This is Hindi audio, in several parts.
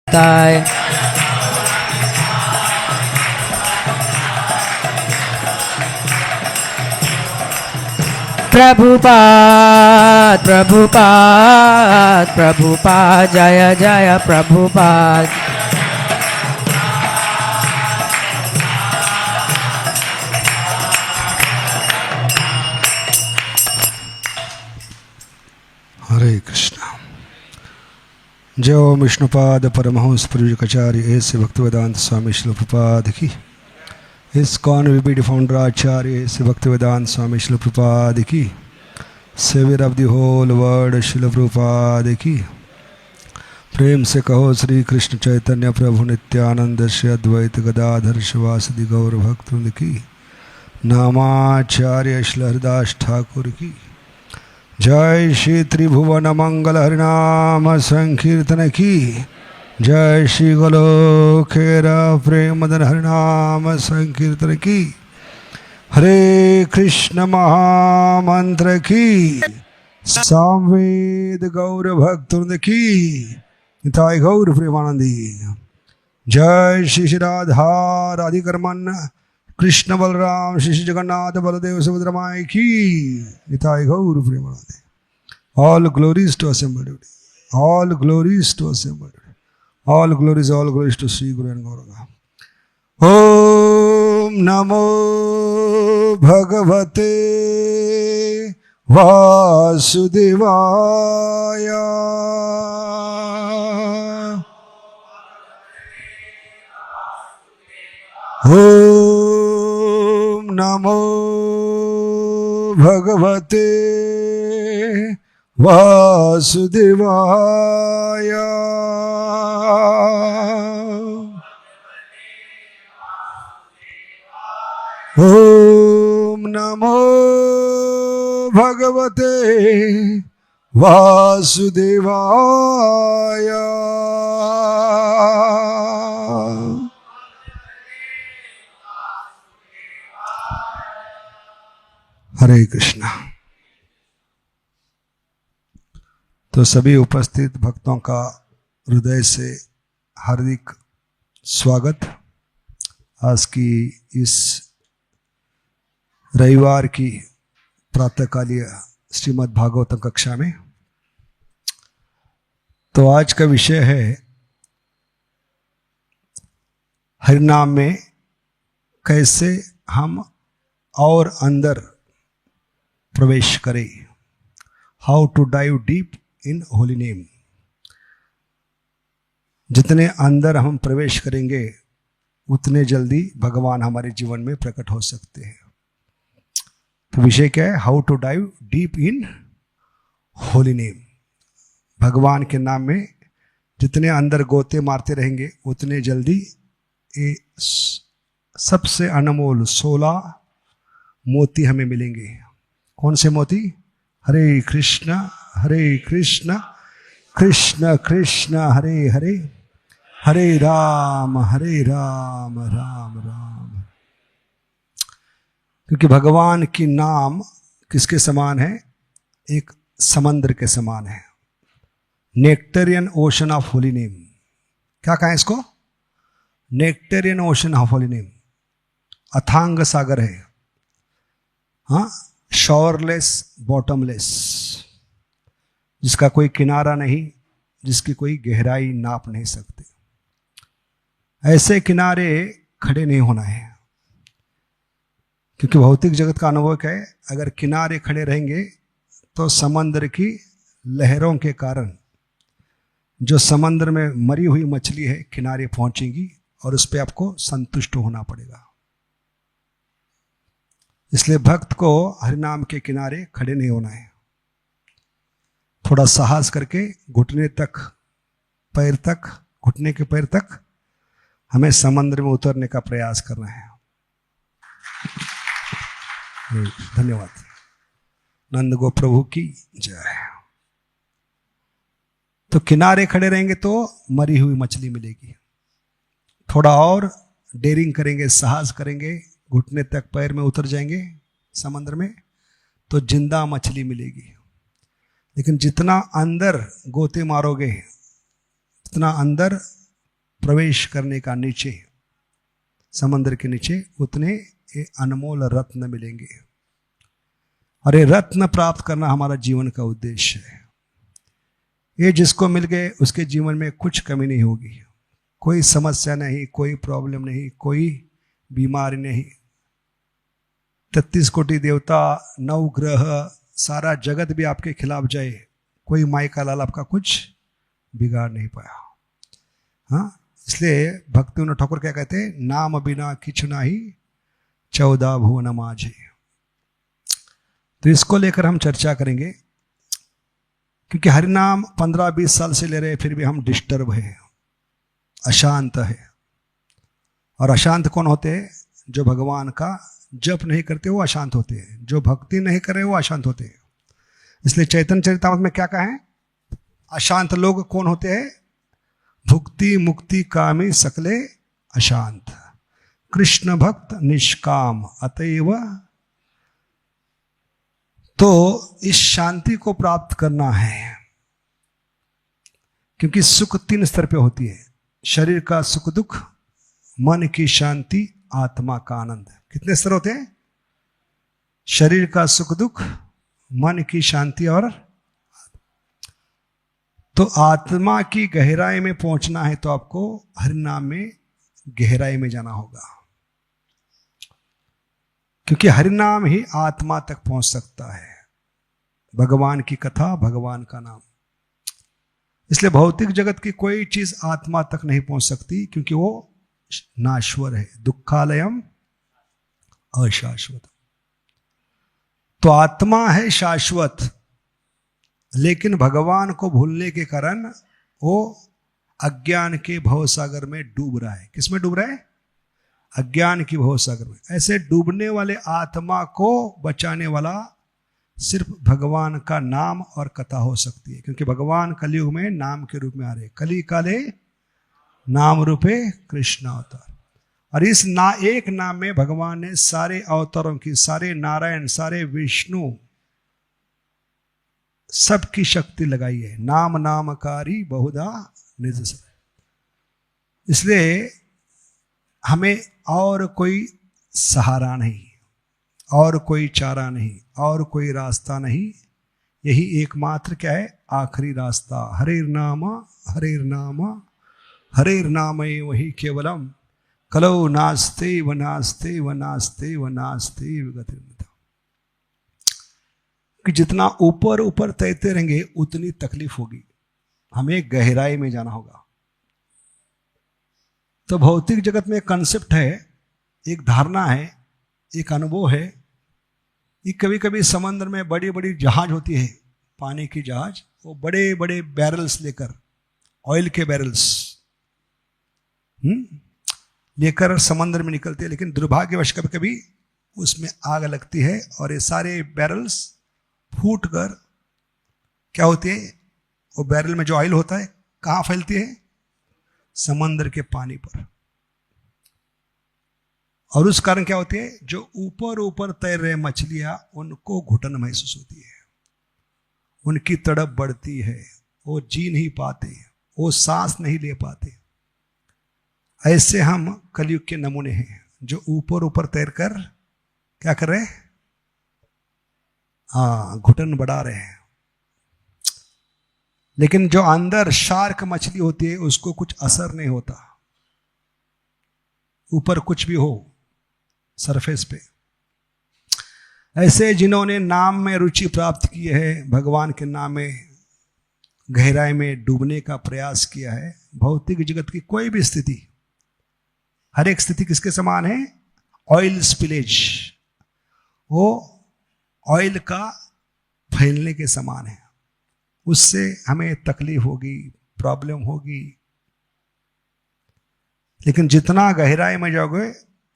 ताय प्रभुपाद प्रभुपाद प्रभुपाद जय जय प्रभुपाद। हरे कृष्ण। जय ओम विष्णुपाद परमहंस परिव्राजकाचार्य ऐसे भक्तिवेदांत स्वामी श्रील प्रभुपाद की। इस्कॉन विपीड फाउंडर आचार्य ऐसे भक्तिवेदांत स्वामी श्रील प्रभुपाद की। Saviour of the whole world Srila Prabhupada की। प्रेम से कहो श्री कृष्ण चैतन्य प्रभु नित्यानंद श्री अद्वैत गदाधर शिवासदि गौर भक्तवृंद की। नामाचार्य श्री हरिदास ठाकुर की जय। श्री त्रिभुवन मंगल हरिनाम संकीर्तन की जय। श्री गोलोकेरा प्रेम मदन हरिनाम संकीर्तन की। हरे कृष्ण महामंत्र की। सामवेद गौर भक्तवृंद की निताय गौर प्रेमानंदी। जय श्री श्री राधा राधिकरमन कृष्ण बलराम श्री श्री जगन्नाथ बलदेव सुभद्रा माई की निताय गौर Premanandi. All glories to assembled. All glories to assembled. All glories to Sri Guru and Gauranga. Om Namo Bhagavate Vasudevaya. Om Namo Bhagavate वासुदेवाय। ओम नमो भगवते वासुदेवाय। हरे कृष्ण। तो सभी उपस्थित भक्तों का हृदय से हार्दिक स्वागत। आज की इस रविवार की प्रातःकालीय श्रीमद् भागवतम कक्षा में। तो आज का विषय है हरिनाम में कैसे हम और अंदर प्रवेश करें। How to dive deep in holy name. जितने अंदर हम प्रवेश करेंगे उतने जल्दी भगवान हमारे जीवन में प्रकट हो सकते हैं। तो विषय क्या है? How to dive deep in holy name. भगवान के नाम में जितने अंदर गोते मारते रहेंगे उतने जल्दी ये सबसे अनमोल 16 मोती हमें मिलेंगे। कौन से मोती? हरे कृष्ण कृष्ण कृष्ण हरे हरे, हरे राम राम राम। क्योंकि भगवान की नाम किसके समान है? एक समंदर के समान है। Nectarean ocean of holy name. क्या कहें इसको? Nectarean ocean of holy name. अथांग सागर है। हाँ, शॉरलेस बॉटमलेस, जिसका कोई किनारा नहीं, जिसकी कोई गहराई नाप नहीं सकते। ऐसे किनारे खड़े नहीं होना है। क्योंकि भौतिक जगत का अनुभव क्या है? अगर किनारे खड़े रहेंगे तो समंदर की लहरों के कारण जो समंदर में मरी हुई मछली है किनारे पहुंचेगी और उस पर आपको संतुष्ट होना पड़ेगा। इसलिए भक्त को हरिनाम के किनारे खड़े नहीं होना है। थोड़ा साहस करके घुटने तक, पैर तक, घुटने के पैर तक हमें समुद्र में उतरने का प्रयास करना है। धन्यवाद। नंद गो प्रभु की जय। तो किनारे खड़े रहेंगे तो मरी हुई मछली मिलेगी। थोड़ा और डेयरिंग करेंगे, साहस करेंगे, घुटने तक पैर में उतर जाएंगे समंदर में, तो जिंदा मछली मिलेगी। लेकिन जितना अंदर गोते मारोगे, जितना अंदर प्रवेश करने का नीचे, समंदर के नीचे, उतने ये अनमोल रत्न मिलेंगे। और ये रत्न प्राप्त करना हमारा जीवन का उद्देश्य है। ये जिसको मिल गए उसके जीवन में कुछ कमी नहीं होगी, कोई समस्या नहीं, कोई प्रॉब्लम नहीं, कोई बीमारी नहीं। 33 कोटि देवता, 9 ग्रह, सारा जगत भी आपके खिलाफ जाए, कोई माई का लाल आपका कुछ बिगाड़ नहीं पाया। हाँ, इसलिए भक्ति विनोद ठाकुर क्या कहते हैं, नाम बिना किछु नाही 14 भुवन माझे। तो इसको लेकर हम चर्चा करेंगे, क्योंकि हरिनाम 15-20 साल से ले रहे हैं, फिर भी हम डिस्टर्ब है, अशांत है। और अशांत कौन होते हैं? जो भगवान का जप नहीं करते वो अशांत होते हैं, जो भक्ति नहीं कर रहे वो अशांत होते हैं। इसलिए चैतन्य चरितामृत में क्या कहा है? अशांत लोग कौन होते हैं? भुक्ति मुक्ति कामी सकले अशांत, कृष्ण भक्त निष्काम अतएव। तो इस शांति को प्राप्त करना है, क्योंकि सुख 3 स्तर पे होती है। शरीर का सुख दुख, मन की शांति, आत्मा का आनंद। कितने स्तर होते हैं? शरीर का सुख दुख, मन की शांति और। तो आत्मा की गहराई में पहुंचना है तो आपको हरिनाम में गहराई में जाना होगा, क्योंकि हरिनाम ही आत्मा तक पहुंच सकता है। भगवान की कथा, भगवान का नाम। इसलिए भौतिक जगत की कोई चीज आत्मा तक नहीं पहुंच सकती, क्योंकि वो नाश्वर है। दुखालयम अशाश्वत। तो आत्मा है शाश्वत, लेकिन भगवान को भूलने के कारण वो अज्ञान के भवसागर में डूब रहा है। किस में डूब रहा है? अज्ञान की भवसागर में। ऐसे डूबने वाले आत्मा को बचाने वाला सिर्फ भगवान का नाम और कथा हो सकती है, क्योंकि भगवान कलयुग में नाम के रूप में आ रहे। कली काले नाम रूपे कृष्ण अवतार। और इस एक नाम में भगवान ने सारे अवतारों की, सारे नारायण, सारे विष्णु, सबकी शक्ति लगाई है। नाम नामकारी बहुधा निज सब। इसलिए हमें और कोई सहारा नहीं, और कोई चारा नहीं, और कोई रास्ता नहीं। यही एकमात्र क्या है? आखिरी रास्ता। हरेर नाम हरेर नाम हरेर नाम वही केवलम, कलो नास्ते व नास्ते व नास्ते व नास्ते विगतिर्मता। कि जितना ऊपर ऊपर तैरते रहेंगे उतनी तकलीफ होगी। हमें गहराई में जाना होगा। तो भौतिक जगत में एक कंसेप्ट है, एक धारणा है, एक अनुभव है कि कभी कभी समंदर में बड़ी बड़ी जहाज होती है, पानी की जहाज, वो बड़े बड़े बैरल्स लेकर, ऑयल के बैरल्स लेकर समंदर में निकलते हैं। लेकिन दुर्भाग्यवश कभी कभी उसमें आग लगती है और ये सारे बैरल्स फूट कर क्या होती है? वो बैरल में जो ऑयल होता है कहाँ फैलती है? समंदर के पानी पर। और उस कारण क्या होती है? जो ऊपर ऊपर तैर रहे मछलियां, उनको घुटन महसूस होती है, उनकी तड़प बढ़ती है, वो जी नहीं पाते, वो सांस नहीं ले पाते। ऐसे हम कलयुग के नमूने हैं, जो ऊपर ऊपर तैर कर क्या कर रहे हैं? घुटन बढ़ा रहे हैं। लेकिन जो अंदर शार्क मछली होती है उसको कुछ असर नहीं होता, ऊपर कुछ भी हो सरफेस पे। ऐसे जिन्होंने नाम में रुचि प्राप्त की है, भगवान के नाम में गहराई में डूबने का प्रयास किया है, भौतिक जगत की कोई भी स्थिति, हर एक स्थिति किसके समान है? ऑयल स्पिलेज, वो ऑयल का फैलने के समान है। उससे हमें तकलीफ होगी, प्रॉब्लम होगी। लेकिन जितना गहराई में जाओगे,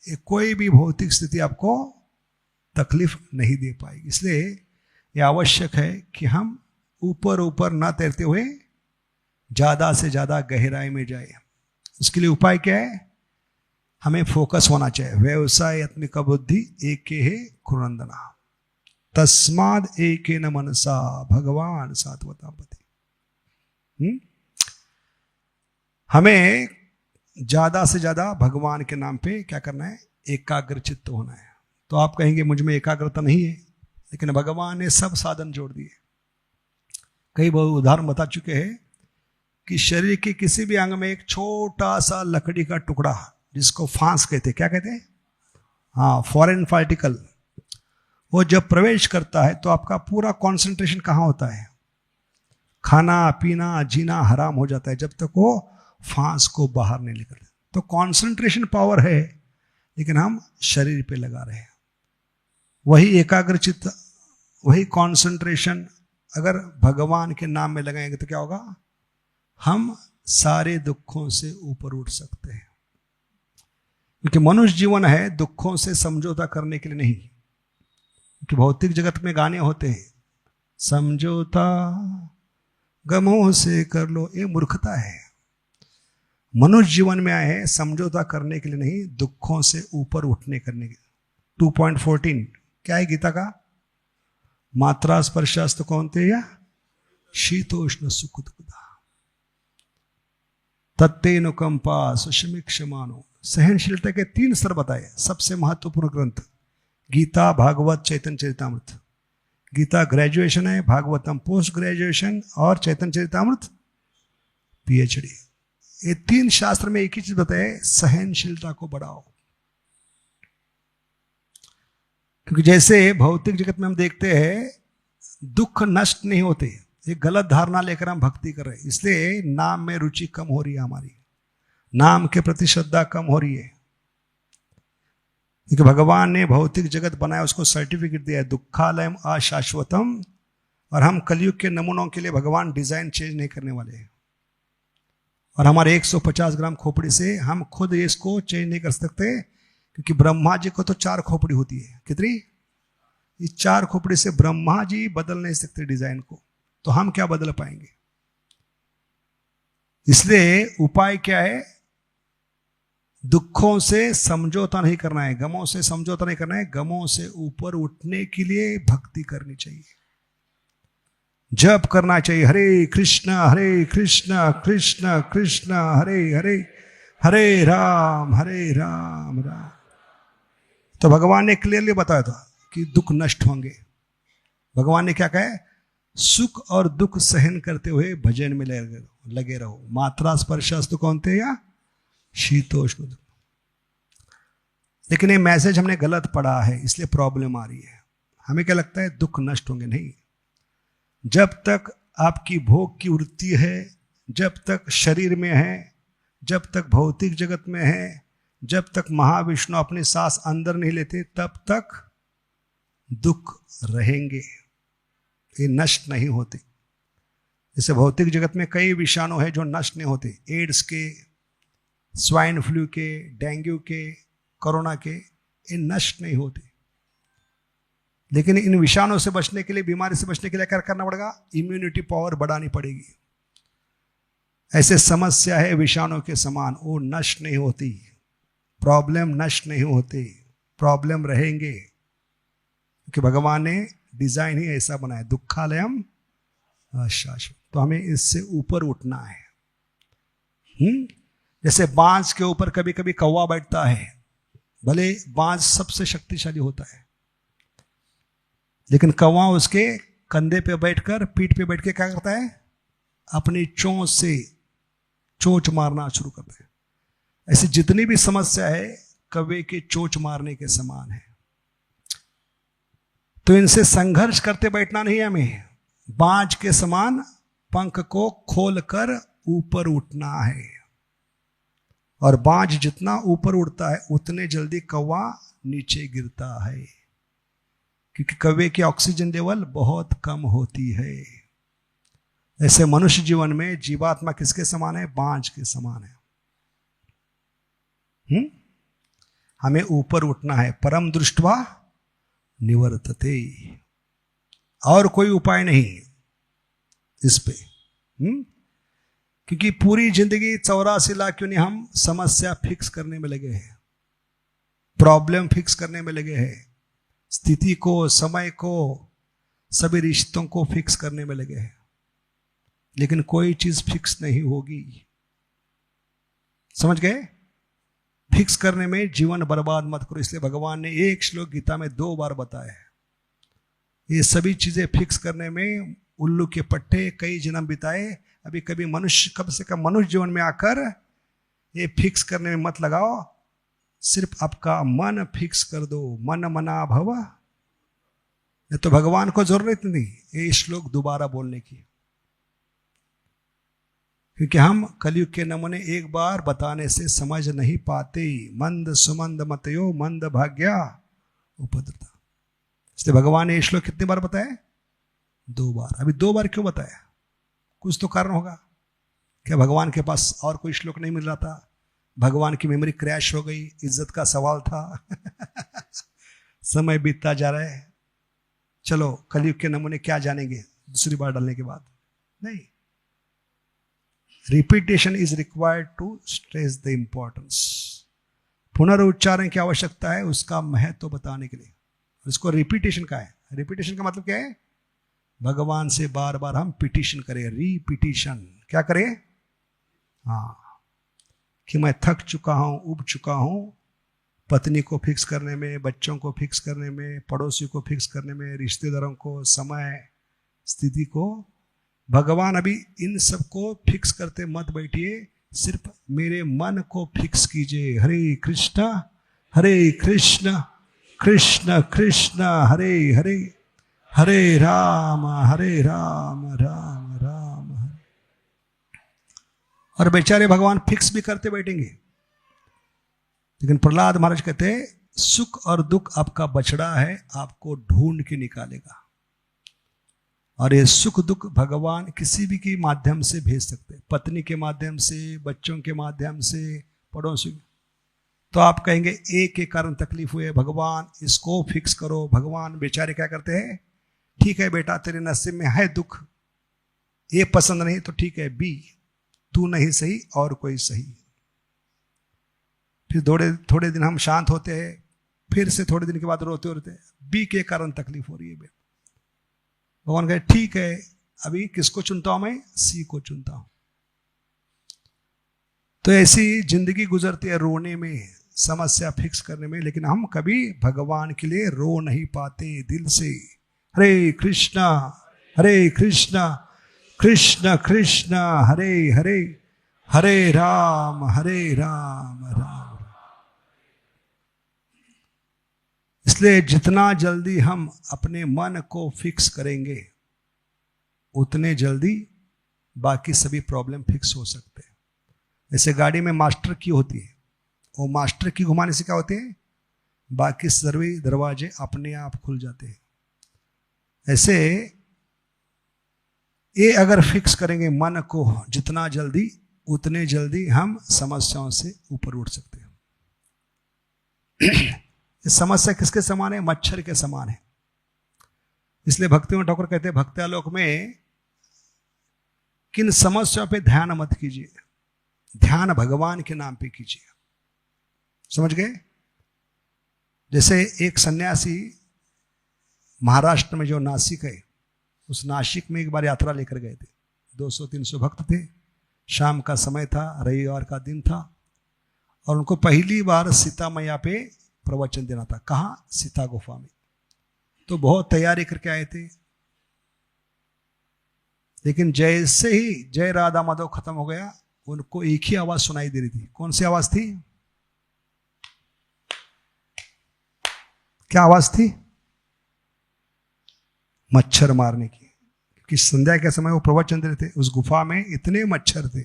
ये कोई भी भौतिक स्थिति आपको तकलीफ नहीं दे पाएगी। इसलिए ये आवश्यक है कि हम ऊपर ऊपर ना तैरते हुए ज्यादा से ज्यादा गहराई में जाए। उसके लिए उपाय क्या है? हमें फोकस होना चाहिए। व्यवसायत्मिक बुद्धि एके है कुरंदना, तस्माद एके न मनसा भगवान सात्वतापति। हमें ज़्यादा से ज़्यादा भगवान के नाम पे क्या करना है, एकाग्रचित्त होना है। तो आप कहेंगे मुझ में एकाग्रता नहीं है, लेकिन भगवान ने सब साधन जोड़ दिए। कई बहुत उदाहरण बता चुके हैं कि शरीर के किसी भी अंग में एक छोटा सा लकड़ी का टुकड़ा, जिसको फांस कहते हैं, क्या कहते हैं, हाँ, फॉरेन पार्टिकल, वो जब प्रवेश करता है तो आपका पूरा कंसंट्रेशन कहाँ होता है, खाना पीना जीना हराम हो जाता है जब तक वो फांस को बाहर नहीं निकलता। तो कंसंट्रेशन पावर है, लेकिन हम शरीर पे लगा रहे हैं। वही एकाग्रचित्त, वही कंसंट्रेशन अगर भगवान के नाम में लगाएंगे तो क्या होगा, हम सारे दुखों से ऊपर उठ सकते हैं। क्योंकि मनुष्य जीवन है दुखों से समझौता करने के लिए नहीं। क्योंकि भौतिक जगत में गाने होते हैं, समझौता गमों से कर लो, ये मूर्खता है। मनुष्य जीवन में आए हैं समझौता करने के लिए नहीं, दुखों से ऊपर उठने करने के। 2.14 क्या है गीता का, मात्रा स्पर्शास्तु कौन्तेय शीतोष्ण सुख दुखदा तत्तेनुकंपा सुषमिक्षमानो। सहनशीलता के 3 स्तर बताए। सबसे महत्वपूर्ण ग्रंथ गीता, भागवत, चैतन्य चरितामृत। गीता ग्रेजुएशन है, भागवतम पोस्ट ग्रेजुएशन, और चैतन्य चरितामृत PhD। ये 3 शास्त्र में एक ही चीज बताए, सहनशीलता को बढ़ाओ। क्योंकि जैसे भौतिक जगत में हम देखते हैं दुख नष्ट नहीं होते, एक गलत धारणा लेकर हम भक्ति कर रहे हैं, इसलिए नाम में रुचि कम हो रही है, हमारी नाम के प्रति श्रद्धा कम हो रही है। क्योंकि भगवान ने भौतिक जगत बनाया, उसको सर्टिफिकेट दिया है दुखालयम अशाश्वतम, और हम कलयुग के नमूनों के लिए भगवान डिजाइन चेंज नहीं करने वाले हैं। और हमारे 150 ग्राम खोपड़ी से हम खुद इसको चेंज नहीं कर सकते, क्योंकि ब्रह्मा जी को तो 4 खोपड़ी होती है। कितनी? ये 4 खोपड़ी से ब्रह्मा जी बदल नहीं सकते डिजाइन को, तो हम क्या बदल पाएंगे। इसलिए उपाय क्या है, दुखों से समझौता नहीं करना है, गमों से समझौता नहीं करना है, गमों से ऊपर उठने के लिए भक्ति करनी चाहिए, जप करना चाहिए। हरे कृष्ण कृष्ण कृष्ण हरे हरे, हरे राम राम। तो भगवान ने क्लियरली बताया था कि दुख नष्ट होंगे। भगवान ने क्या कहा है, सुख और दुख सहन करते हुए भजन में लगे रहो। मात्रा स्पर्शास्तु कौन्तेय शीतोष्ण। लेकिन ये मैसेज हमने गलत पढ़ा है, इसलिए प्रॉब्लम आ रही है। हमें क्या लगता है दुख नष्ट होंगे, नहीं। जब तक आपकी भोग की वृत्ति है, जब तक शरीर में है, जब तक भौतिक जगत में है, जब तक महाविष्णु अपनी सांस अंदर नहीं लेते, तब तक दुख रहेंगे, ये नष्ट नहीं होते। जैसे भौतिक जगत में कई विषाणु है जो नष्ट नहीं होते, एड्स के, स्वाइन फ्लू के, डेंगू के, कोरोना के, ये नष्ट नहीं होते। लेकिन इन विषाणु से बचने के लिए, बीमारी से बचने के लिए क्या करना पड़ेगा, इम्यूनिटी पावर बढ़ानी पड़ेगी। ऐसे समस्या है विषाणु के समान, वो नष्ट नहीं होती, प्रॉब्लम नष्ट नहीं होती, प्रॉब्लम रहेंगे, क्योंकि भगवान ने डिजाइन ही ऐसा बनाया, दुखालयम अशाश्वत। तो हमें इससे ऊपर उठना है। जैसे बांस के ऊपर कभी कभी कौवा बैठता है, भले बांस सबसे शक्तिशाली होता है, लेकिन कौवा उसके कंधे पे बैठकर, पीठ पे बैठ के क्या करता है, अपनी चोंच से चोंच मारना शुरू करता है। ऐसी जितनी भी समस्या है कौवे के चोंच मारने के समान है। तो इनसे संघर्ष करते बैठना नहीं है हमें, बाज के समान पंख को खोलकर ऊपर उठना है। और बाज जितना ऊपर उड़ता है उतने जल्दी कौवा नीचे गिरता है, क्योंकि कौवे की ऑक्सीजन लेवल बहुत कम होती है। ऐसे मनुष्य जीवन में जीवात्मा किसके समान है, बाज के समान है। हमें ऊपर उठना है, परम दृष्ट्वा निवर्तते, और कोई उपाय नहीं इस पे। क्योंकि पूरी जिंदगी 84 लाख क्यों नहीं हम समस्या फिक्स करने में लगे हैं, प्रॉब्लम फिक्स करने में लगे हैं, स्थिति को, समय को, सभी रिश्तों को फिक्स करने में लगे हैं, लेकिन कोई चीज फिक्स नहीं होगी। समझ गए? फिक्स करने में जीवन बर्बाद मत करो। इसलिए भगवान ने एक श्लोक गीता में 2 बार बताया है। ये सभी चीजें फिक्स करने में उल्लू के पट्टे कई जन्म बिताए। अभी कभी मनुष्य, कम से कम मनुष्य जीवन में आकर ये फिक्स करने में मत लगाओ। सिर्फ आपका मन फिक्स कर दो, मन मना भव। नहीं तो भगवान को जरूरत नहीं ये श्लोक दोबारा बोलने की, क्योंकि हम कलयुग के नमूने एक बार बताने से समझ नहीं पाते। मंद सुमंद मतयो मंद भाग्या उपद्रता। इसलिए भगवान ने ये श्लोक कितनी बार बताया? 2 बार। अभी 2 बार क्यों बताया? कुछ तो कारण होगा। क्या भगवान के पास और कोई श्लोक नहीं मिल रहा था? भगवान की मेमोरी क्रैश हो गई? इज्जत का सवाल था? समय बीतता जा रहा है। चलो कलयुग के नमूने क्या जानेंगे दूसरी बार डालने के बाद? नहीं। Repetition is required to stress the importance. पुनरुच्चारण की आवश्यकता है उसका महत्व बताने के लिए। इसको रिपीटेशन का है। रिपीटेशन का मतलब क्या है? भगवान से बार बार हम पिटिशन करें। रिपीटिशन क्या करें? हाँ, कि मैं थक चुका हूं, उब चुका हूं पत्नी को फिक्स करने में, बच्चों को फिक्स करने में, पड़ोसी को फिक्स करने में, रिश्तेदारों को, समय, स्थिति को। भगवान अभी इन सबको फिक्स करते मत बैठिए, सिर्फ मेरे मन को फिक्स कीजिए। हरे कृष्ण कृष्ण कृष्ण हरे हरे, हरे राम राम राम हरे। और बेचारे भगवान फिक्स भी करते बैठेंगे, लेकिन प्रहलाद महाराज कहते हैं सुख और दुख आपका बछड़ा है, आपको ढूंढ के निकालेगा। और ये सुख दुख भगवान किसी भी के माध्यम से भेज सकते हैं, पत्नी के माध्यम से, बच्चों के माध्यम से, पड़ोसी। तो आप कहेंगे एक के कारण तकलीफ हुई है, भगवान इसको फिक्स करो। भगवान बेचारे क्या करते हैं? ठीक है बेटा, तेरे नसीब में है दुख, ये पसंद नहीं तो ठीक है बी, तू नहीं सही और कोई सही। फिर थोड़े दिन हम शांत होते हैं, फिर से थोड़े दिन के बाद रोते बी के कारण तकलीफ हो रही है। भगवान कहे ठीक है, अभी किसको चुनता हूं मैं? सी को चुनता हूं। तो ऐसी जिंदगी गुजरती है रोने में, समस्या फिक्स करने में, लेकिन हम कभी भगवान के लिए रो नहीं पाते दिल से। हरे कृष्णा कृष्ण कृष्ण हरे हरे, हरे राम राम राम। इसलिए जितना जल्दी हम अपने मन को फिक्स करेंगे उतने जल्दी बाकी सभी प्रॉब्लम फिक्स हो सकते हैं। जैसे गाड़ी में मास्टर की होती है, वो मास्टर की घुमाने से क्या होते हैं? बाकी सभी दरवाजे अपने आप खुल जाते हैं। ऐसे ये अगर फिक्स करेंगे मन को जितना जल्दी, उतने जल्दी हम समस्याओं से ऊपर उठ सकते हैं। इस समस्या किसके समान है? मच्छर के समान है। इसलिए भक्तियों ठाकुर कहते हैं भक्त्यालोक में किन समस्याओं पे ध्यान मत कीजिए, ध्यान भगवान के नाम पे कीजिए। समझ गए? जैसे एक सन्यासी महाराष्ट्र में जो नासिक है, उस नासिक में एक बार यात्रा लेकर गए थे। 200-300 भक्त थे। शाम का समय था, रविवार का दिन था, और उनको पहली बार सीता मैया पे प्रवचन देना था। कहाँ? सीता गुफा में। तो बहुत तैयारी करके आए थे, लेकिन जैसे ही जय राधा माधव खत्म हो गया, उनको एक ही आवाज सुनाई दे रही थी। कौन सी आवाज थी? क्या आवाज थी? मच्छर मारने की। क्योंकि संध्या के समय वो प्रवचन दे रहे थे, उस गुफा में इतने मच्छर थे,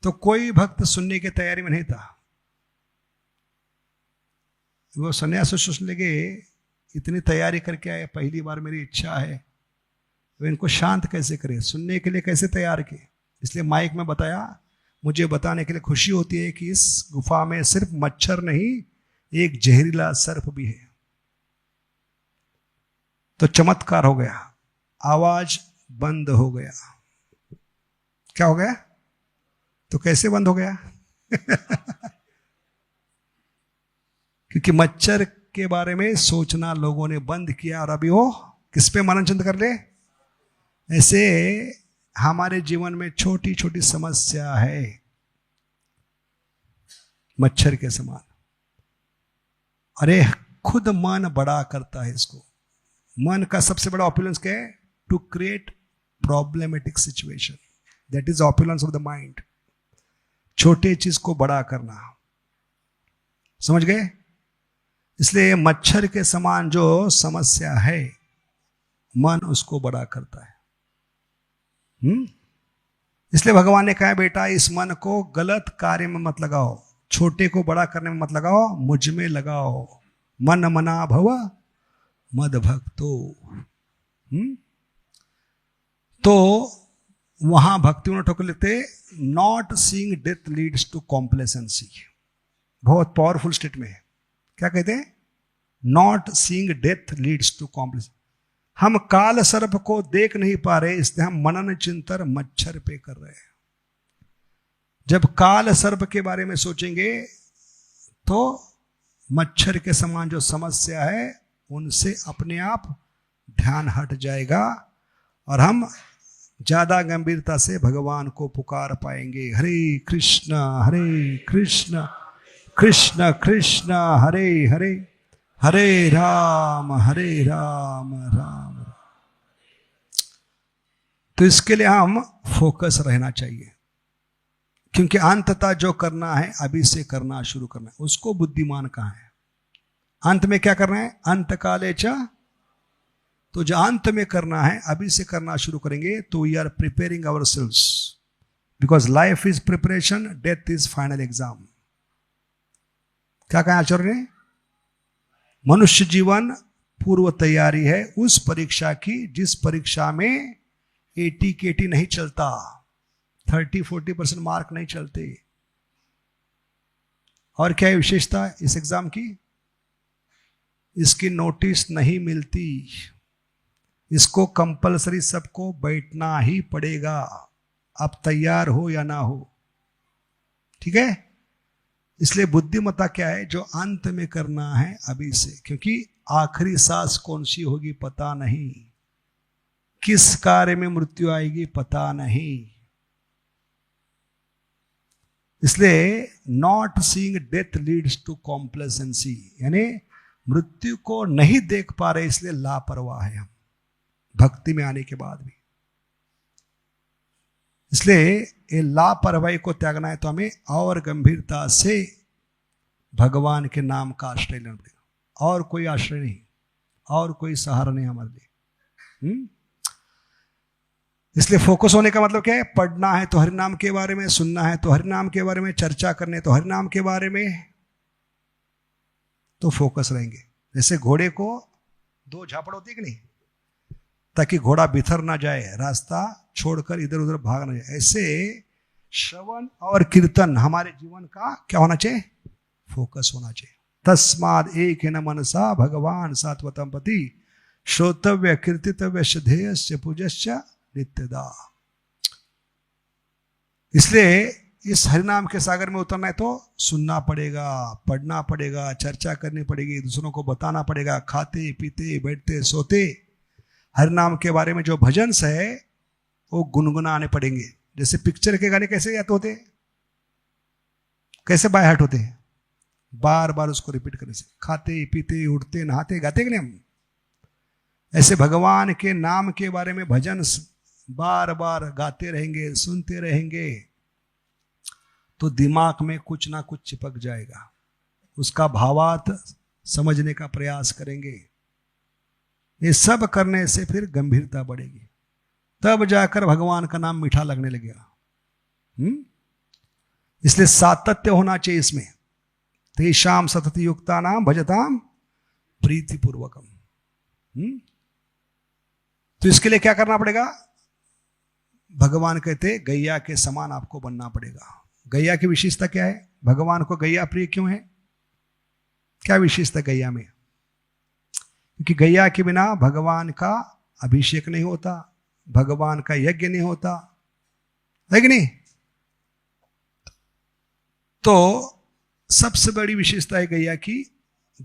तो कोई भक्त सुनने की तैयारी में नहीं था। वो सन्यासी सोचने लगे इतनी तैयारी करके आए, पहली बार मेरी इच्छा है, वो इनको शांत कैसे करें, सुनने के लिए कैसे तैयार किए। इसलिए माइक में बताया, मुझे बताने के लिए खुशी होती है कि इस गुफा में सिर्फ मच्छर नहीं, एक जहरीला सर्प भी है। तो चमत्कार हो गया, आवाज बंद हो गया। क्या हो गया? तो कैसे बंद हो गया? क्योंकि मच्छर के बारे में सोचना लोगों ने बंद किया, और अभी वो किस पे मननचिंतन कर ले। ऐसे हमारे जीवन में छोटी छोटी समस्या है, मच्छर के समान। अरे खुद मन बड़ा करता है इसको। मन का सबसे बड़ा ऑपुलेंस क्या है? To create problematic situation, that is opulence of the mind. छोटे चीज को बड़ा करना, समझ गए? इसलिए मच्छर के समान जो समस्या है, मन उसको बड़ा करता है। इसलिए भगवान ने कहा, बेटा इस मन को गलत कार्य में मत लगाओ, छोटे को बड़ा करने में मत लगाओ, मुझ में लगाओ। मन मना भव मद भक्तो। तो वहां भक्ति उन्होंने ठोकर लिखते, not seeing death leads to complacency. बहुत पावरफुल स्टेट में है। क्या कहते हैं? Not seeing death leads to complacency. हम काल सर्प को देख नहीं पा रहे, इसलिए हम मनन चिंतन मच्छर पे कर रहे हैं। जब काल सर्प के बारे में सोचेंगे तो मच्छर के समान जो समस्या है उनसे अपने आप ध्यान हट जाएगा और हम ज्यादा गंभीरता से भगवान को पुकार पाएंगे। हरे कृष्ण कृष्ण कृष्ण हरे हरे, हरे राम राम राम। तो इसके लिए हम फोकस रहना चाहिए, क्योंकि अंततः जो करना है अभी से करना शुरू करना है। उसको बुद्धिमान कहा है। अंत में क्या करना है? अंत काले च। तो जो अंत में करना है अभी से करना शुरू करेंगे तो we are preparing ourselves, because life is preparation, death is final exam. क्या कहा आचार्य ने? मनुष्य जीवन पूर्व तैयारी है उस परीक्षा की जिस परीक्षा में 80 केटी नहीं चलता, 30-40% मार्क नहीं चलते। और क्या है विशेषता इस एग्जाम की? इसकी नोटिस नहीं मिलती, इसको कंपलसरी सबको बैठना ही पड़ेगा, आप तैयार हो या ना हो। ठीक है? इसलिए बुद्धिमत्ता क्या है? जो अंत में करना है अभी से, क्योंकि आखिरी सांस कौन सी होगी पता नहीं, किस कार्य में मृत्यु आएगी पता नहीं। इसलिए not seeing death leads to complacency, यानी मृत्यु को नहीं देख पा रहे इसलिए लापरवाह है हम भक्ति में आने के बाद भी। इसलिए ये लापरवाही को त्यागना है तो हमें और गंभीरता से भगवान के नाम का आश्रय लेना पड़ेगा। और कोई आश्रय नहीं, और कोई सहारा नहीं हमारे लिए। इसलिए फोकस होने का मतलब क्या है? पढ़ना है तो हरि नाम के बारे में, सुनना है तो हरि नाम के बारे में, चर्चा करने तो हरि नाम के बारे में, तो फोकस रहेंगे। जैसे घोड़े को 2 झापड़ होती है कि नहीं, ताकि घोड़ा बिथर ना जाए, रास्ता छोड़कर इधर उधर भाग ना जाए। ऐसे श्रवण और कीर्तन हमारे जीवन का क्या होना चाहिए? फोकस होना चाहिए। तस्माद एक न मनसा भगवान सात्वतम पति, श्रोतव्य कीर्तितव्य श्रेयस्य पूजस्य नित्यदा। इसलिए इस हरिनाम के सागर में उतरना है तो सुनना पड़ेगा, पढ़ना पड़ेगा, चर्चा करनी पड़ेगी, दूसरों को बताना पड़ेगा। खाते पीते बैठते सोते हरिनाम के बारे में जो भजन है वो गुनगुनाने पड़ेंगे। जैसे पिक्चर के गाने कैसे याद होते, कैसे बाय हार्ट होते हैं, बार बार उसको रिपीट करने से। खाते पीते उठते नहाते गाते कि नहीं हम, ऐसे भगवान के नाम के बारे में भजन बार बार गाते रहेंगे, सुनते रहेंगे, तो दिमाग में कुछ ना कुछ चिपक जाएगा। उसका भावार्थ समझने का प्रयास करेंगे। ये सब करने से फिर गंभीरता बढ़ेगी, तब जाकर भगवान का नाम मीठा लगने लगेगा। इसलिए सातत्य होना चाहिए इसमें। तेषाम सतत युक्ता नाम भजताम प्रीति पूर्वकम। तो इसके लिए क्या करना पड़ेगा? भगवान कहते गैया के समान आपको बनना पड़ेगा। गैया की विशेषता क्या है? भगवान को गैया प्रिय क्यों है? क्या विशेषता गैया में? क्योंकि गैया के बिना भगवान का अभिषेक नहीं होता, भगवान का यज्ञ नहीं होता, है कि नहीं? तो सबसे बड़ी विशेषता है गैया की।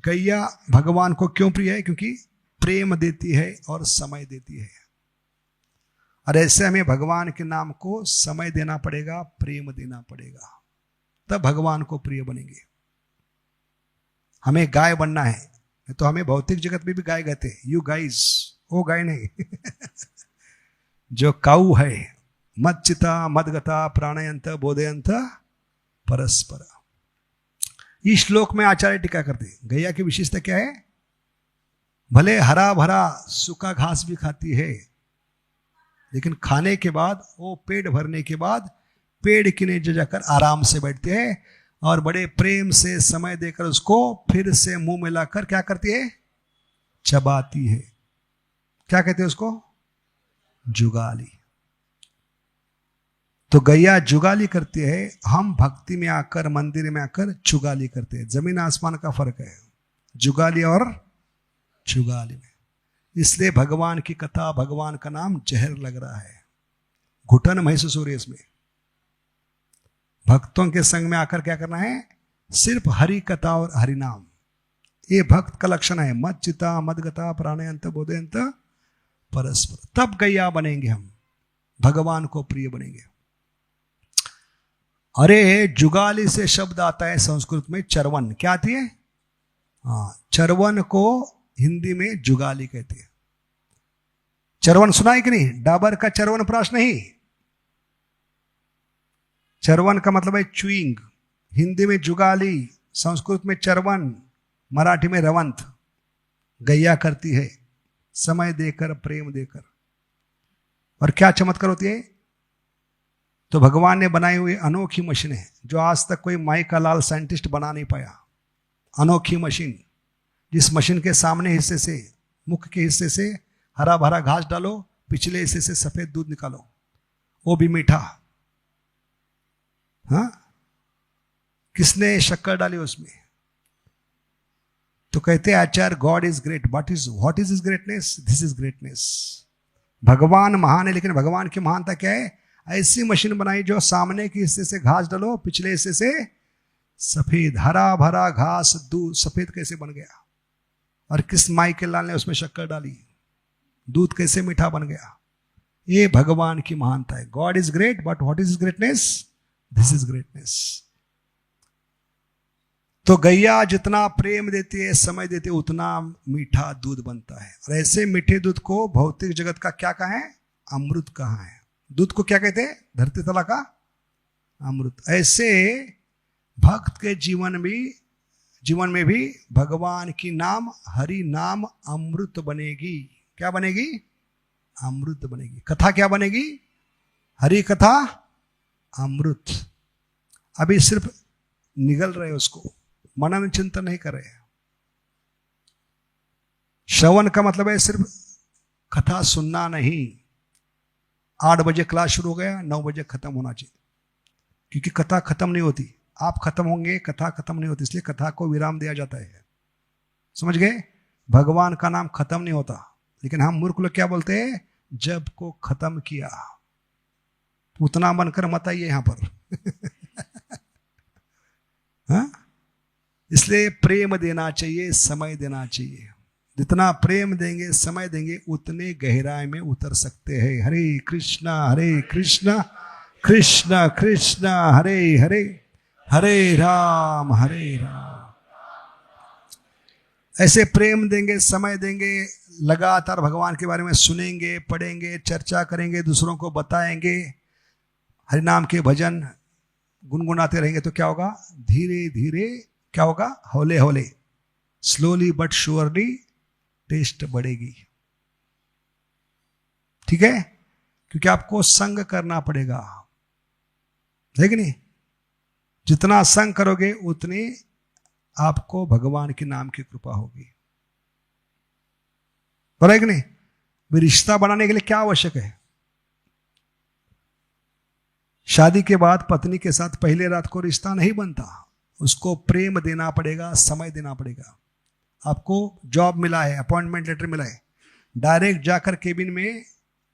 गैया भगवान को क्यों प्रिय है? क्योंकि प्रेम देती है और समय देती है। और ऐसे हमें भगवान के नाम को समय देना पड़ेगा, प्रेम देना पड़ेगा, तब भगवान को प्रिय बनेंगे। हमें गाय बनना है तो हमें भौतिक जगत में भी गाय कहते हैं, यू गाइस, वो गाय नहीं जो काऊ है, मच्चिता मदगता प्राणयंत बोधयंत परस्पर। इस श्लोक में आचार्य टीका करते हैं गैया की विशेषता क्या है? भले हरा भरा सूखा घास भी खाती है, लेकिन खाने के बाद वो पेट भरने के बाद पेड़ के नीचे जाकर आराम से बैठते हैं और बड़े प्रेम से समय देकर उसको फिर से मुंह में लाकर क्या करती है? चबाती है। क्या कहते हैं उसको? जुगाली। तो गैया जुगाली करती है, हम भक्ति में आकर मंदिर में आकर चुगाली करते हैं। जमीन आसमान का फर्क है जुगाली और चुगाली में। इसलिए भगवान की कथा, भगवान का नाम जहर लग रहा है, घुटन महसूस हो रही है इसमें। भक्तों के संग में आकर क्या करना है? सिर्फ हरि कथा और हरि नाम। ये भक्त का लक्षण है। मच्चिता मदगता प्राणयंत बोधयंत परस्पर। तब गैया बनेंगे हम, भगवान को प्रिय बनेंगे। अरे जुगाली से शब्द आता है संस्कृत में चरवन। क्या आती है? हाँ, चरवन को हिंदी में जुगाली कहते हैं। चरवन सुना है कि नहीं? डाबर का चरवन प्राश नहीं। चरवन का मतलब है च्युइंग। हिंदी में जुगाली, संस्कृत में चरवन, मराठी में रवंत। गैया करती है समय देकर, प्रेम देकर। और क्या चमत्कार होती है? तो भगवान ने बनाई हुई अनोखी मशीन है जो आज तक कोई माई का लाल साइंटिस्ट बना नहीं पाया। अनोखी मशीन, जिस मशीन के सामने हिस्से से, मुख के हिस्से से हरा भरा घास डालो, पिछले हिस्से से सफेद दूध निकालो, वो भी मीठा। हाँ, किसने शक्कर डाली उसमें? तो कहते हैं Acharya, god is great, what is his greatness? This is greatness. भगवान महान है, लेकिन भगवान की महानता क्या है? ऐसी मशीन बनाई जो सामने के हिस्से से घास डालो, पिछले हिस्से से सफेद, हरा भरा घास दूध सफेद कैसे बन गया? और किस माई के लाल ने उसमें शक्कर डाली, दूध कैसे मीठा बन गया? ये भगवान की महानता है। God is great, but what is greatness? This is greatness. तो गैया जितना प्रेम देती है, समय देती है, उतना मीठा दूध बनता है। और ऐसे मीठे दूध को भौतिक जगत का क्या कहा है? अमृत कहा है। दूध को क्या कहते हैं? धरती तला का अमृत। ऐसे भक्त के जीवन में भी भगवान की नाम, हरि नाम अमृत बनेगी। क्या बनेगी? अमृत बनेगी। कथा क्या बनेगी? हरि कथा अमृत। अभी सिर्फ निगल रहे, उसको मनन चिंतन नहीं कर रहे। श्रवण का मतलब है सिर्फ कथा सुनना नहीं। 8 बजे क्लास शुरू हो गया, 9 बजे खत्म होना चाहिए, क्योंकि कथा खत्म नहीं होती। आप खत्म होंगे, कथा खत्म नहीं होती, इसलिए कथा को विराम दिया जाता है। समझ गए? भगवान का नाम खत्म नहीं होता, लेकिन हम मूर्ख लोग क्या बोलते हैं? जब को खत्म किया। उतना बनकर मत आइए यहां पर हाँ? इसलिए प्रेम देना चाहिए, समय देना चाहिए। जितना प्रेम देंगे, समय देंगे, उतने गहराई में उतर सकते हैं। हरे कृष्णा कृष्ण कृष्ण हरे हरे, हरे राम ऐसे प्रेम देंगे, समय देंगे, लगातार भगवान के बारे में सुनेंगे, पढ़ेंगे, चर्चा करेंगे, दूसरों को बताएंगे, हरिनाम के भजन गुनगुनाते रहेंगे, तो क्या होगा? धीरे धीरे क्या होगा? हौले हौले, स्लोली बट श्योरली टेस्ट बढ़ेगी। ठीक है? क्योंकि आपको संग करना पड़ेगा, है कि नहीं? जितना संग करोगे उतनी आपको भगवान के नाम की कृपा होगी। बोला है कि नहीं? रिश्ता बनाने के लिए क्या आवश्यक है? शादी के बाद पत्नी के साथ पहले रात को रिश्ता नहीं बनता, उसको प्रेम देना पड़ेगा, समय देना पड़ेगा। आपको जॉब मिला है, अपॉइंटमेंट लेटर मिला है, डायरेक्ट जाकर केबिन में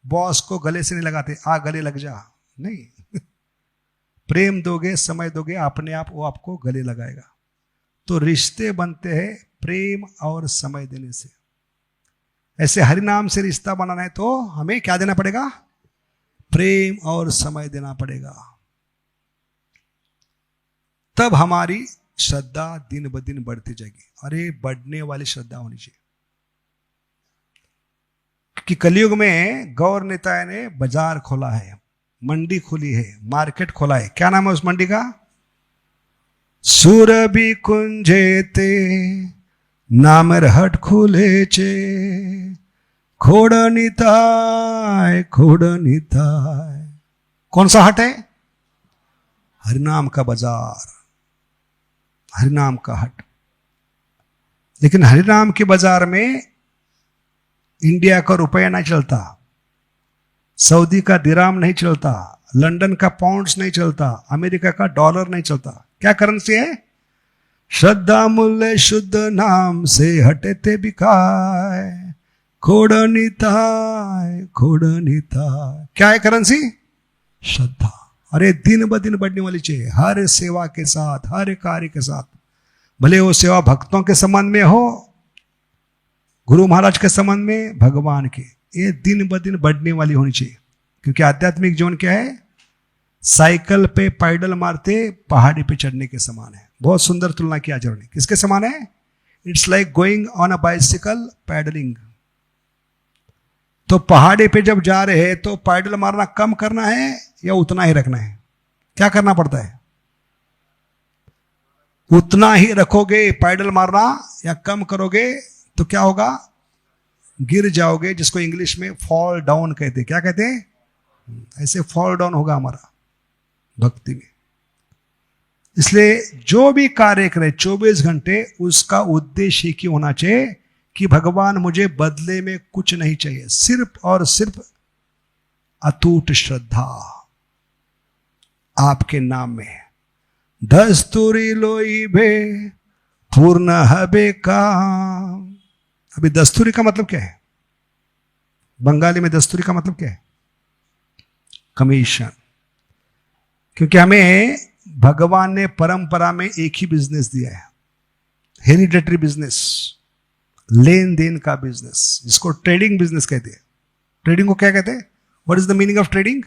बॉस को गले से नहीं लगाते, आ गले लग जा, नहीं प्रेम दोगे, समय दोगे, अपने आप वो आपको गले लगाएगा। तो रिश्ते बनते हैं प्रेम और समय देने से। ऐसे हरिनाम से रिश्ता बनाना है तो हमें क्या देना पड़ेगा? प्रेम और समय देना पड़ेगा। तब हमारी श्रद्धा दिन ब दिन बढ़ती जाएगी। अरे बढ़ने वाली श्रद्धा होनी चाहिए। कि कलयुग में गौर नेता ने बाजार खोला है, मंडी खोली है, मार्केट खोला है। क्या नाम है उस मंडी का? सुरभि कुंजेते नाम हट खुले चे, खोड़ निताय खोड़ निताय। कौन सा हट है? हरिनाम का बाजार, हरिनाम का हट। लेकिन हरिनाम के बाजार में इंडिया का रुपया नहीं चलता, सऊदी का दिराम नहीं चलता, लंदन का पाउंड्स नहीं चलता, अमेरिका का डॉलर नहीं चलता। क्या करेंसी है? श्रद्धा मूल्य शुद्ध नाम से हटे ते बिकाय, खोड़ निताय खोड़ निताय। क्या है करेंसी? श्रद्धा। अरे दिन ब दिन बढ़ने वाली चाहिए, हर सेवा के साथ, हर कार्य के साथ। भले वो सेवा भक्तों के संबंध में हो, गुरु महाराज के संबंध में, भगवान के, ये दिन ब दिन बढ़ने वाली होनी चाहिए। क्योंकि आध्यात्मिक जीवन क्या है? साइकिल पे पैडल मारते पहाड़ी पे चढ़ने के समान है। बहुत सुंदर तुलना किया आचार्य ने। किसके समान है? It's like going on a bicycle pedalling. तो पहाड़ी पे जब जा रहे हैं तो पैडल मारना कम करना है या उतना ही रखना है? क्या करना पड़ता है? उतना ही रखोगे पैडल मारना, या कम करोगे तो क्या होगा? गिर जाओगे, जिसको इंग्लिश में फॉल डाउन कहते हैं। क्या कहते हैं? ऐसे फॉल डाउन होगा हमारा भक्ति में। इसलिए जो भी कार्य करे 24 घंटे, उसका उद्देश्य ही होना चाहिए कि भगवान मुझे बदले में कुछ नहीं चाहिए, सिर्फ और सिर्फ अटूट श्रद्धा आपके नाम में। दस्तूरी लोई भे पूर्ण हबे काम। अभी दस्तूरी का मतलब क्या है? बंगाली में दस्तूरी का मतलब क्या है? कमीशन। क्योंकि हमें भगवान ने परंपरा में एक ही बिजनेस दिया है, हेरिडेटरी बिजनेस, लेन देन का बिजनेस, जिसको ट्रेडिंग बिजनेस कहते हैं। ट्रेडिंग को क्या कहते हैं? What is the meaning of trading?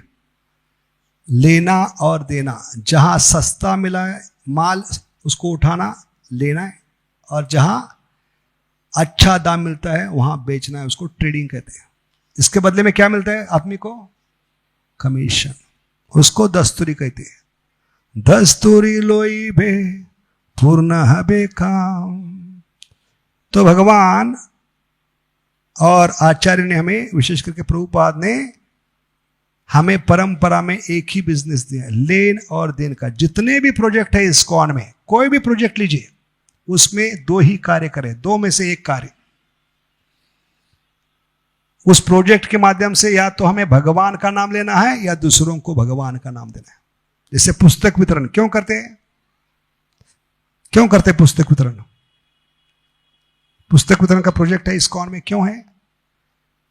लेना और देना। जहां सस्ता मिला है माल, उसको उठाना, लेना है, और जहां अच्छा दाम मिलता है वहां बेचना है, उसको ट्रेडिंग कहते हैं। इसके बदले में क्या मिलता है आदमी को? कमीशन। उसको दस्तूरी कहते हैं। दस्तूरी लोई भे पूर्ण हबे काम। तो भगवान और आचार्य ने हमें, विशेष करके प्रभुपाद ने हमें परंपरा में एक ही बिजनेस दिया है, लेन और देन का। जितने भी प्रोजेक्ट है इस्कॉन में, कोई भी प्रोजेक्ट लीजिए, उसमें दो ही कार्य करें, दो में से एक कार्य। उस प्रोजेक्ट के माध्यम से या तो हमें भगवान का नाम लेना है या दूसरों को भगवान का नाम देना है। जैसे पुस्तक वितरण क्यों करते हैं? क्यों करते पुस्तक वितरण? पुस्तक वितरण का प्रोजेक्ट है इस्कॉन में, क्यों है?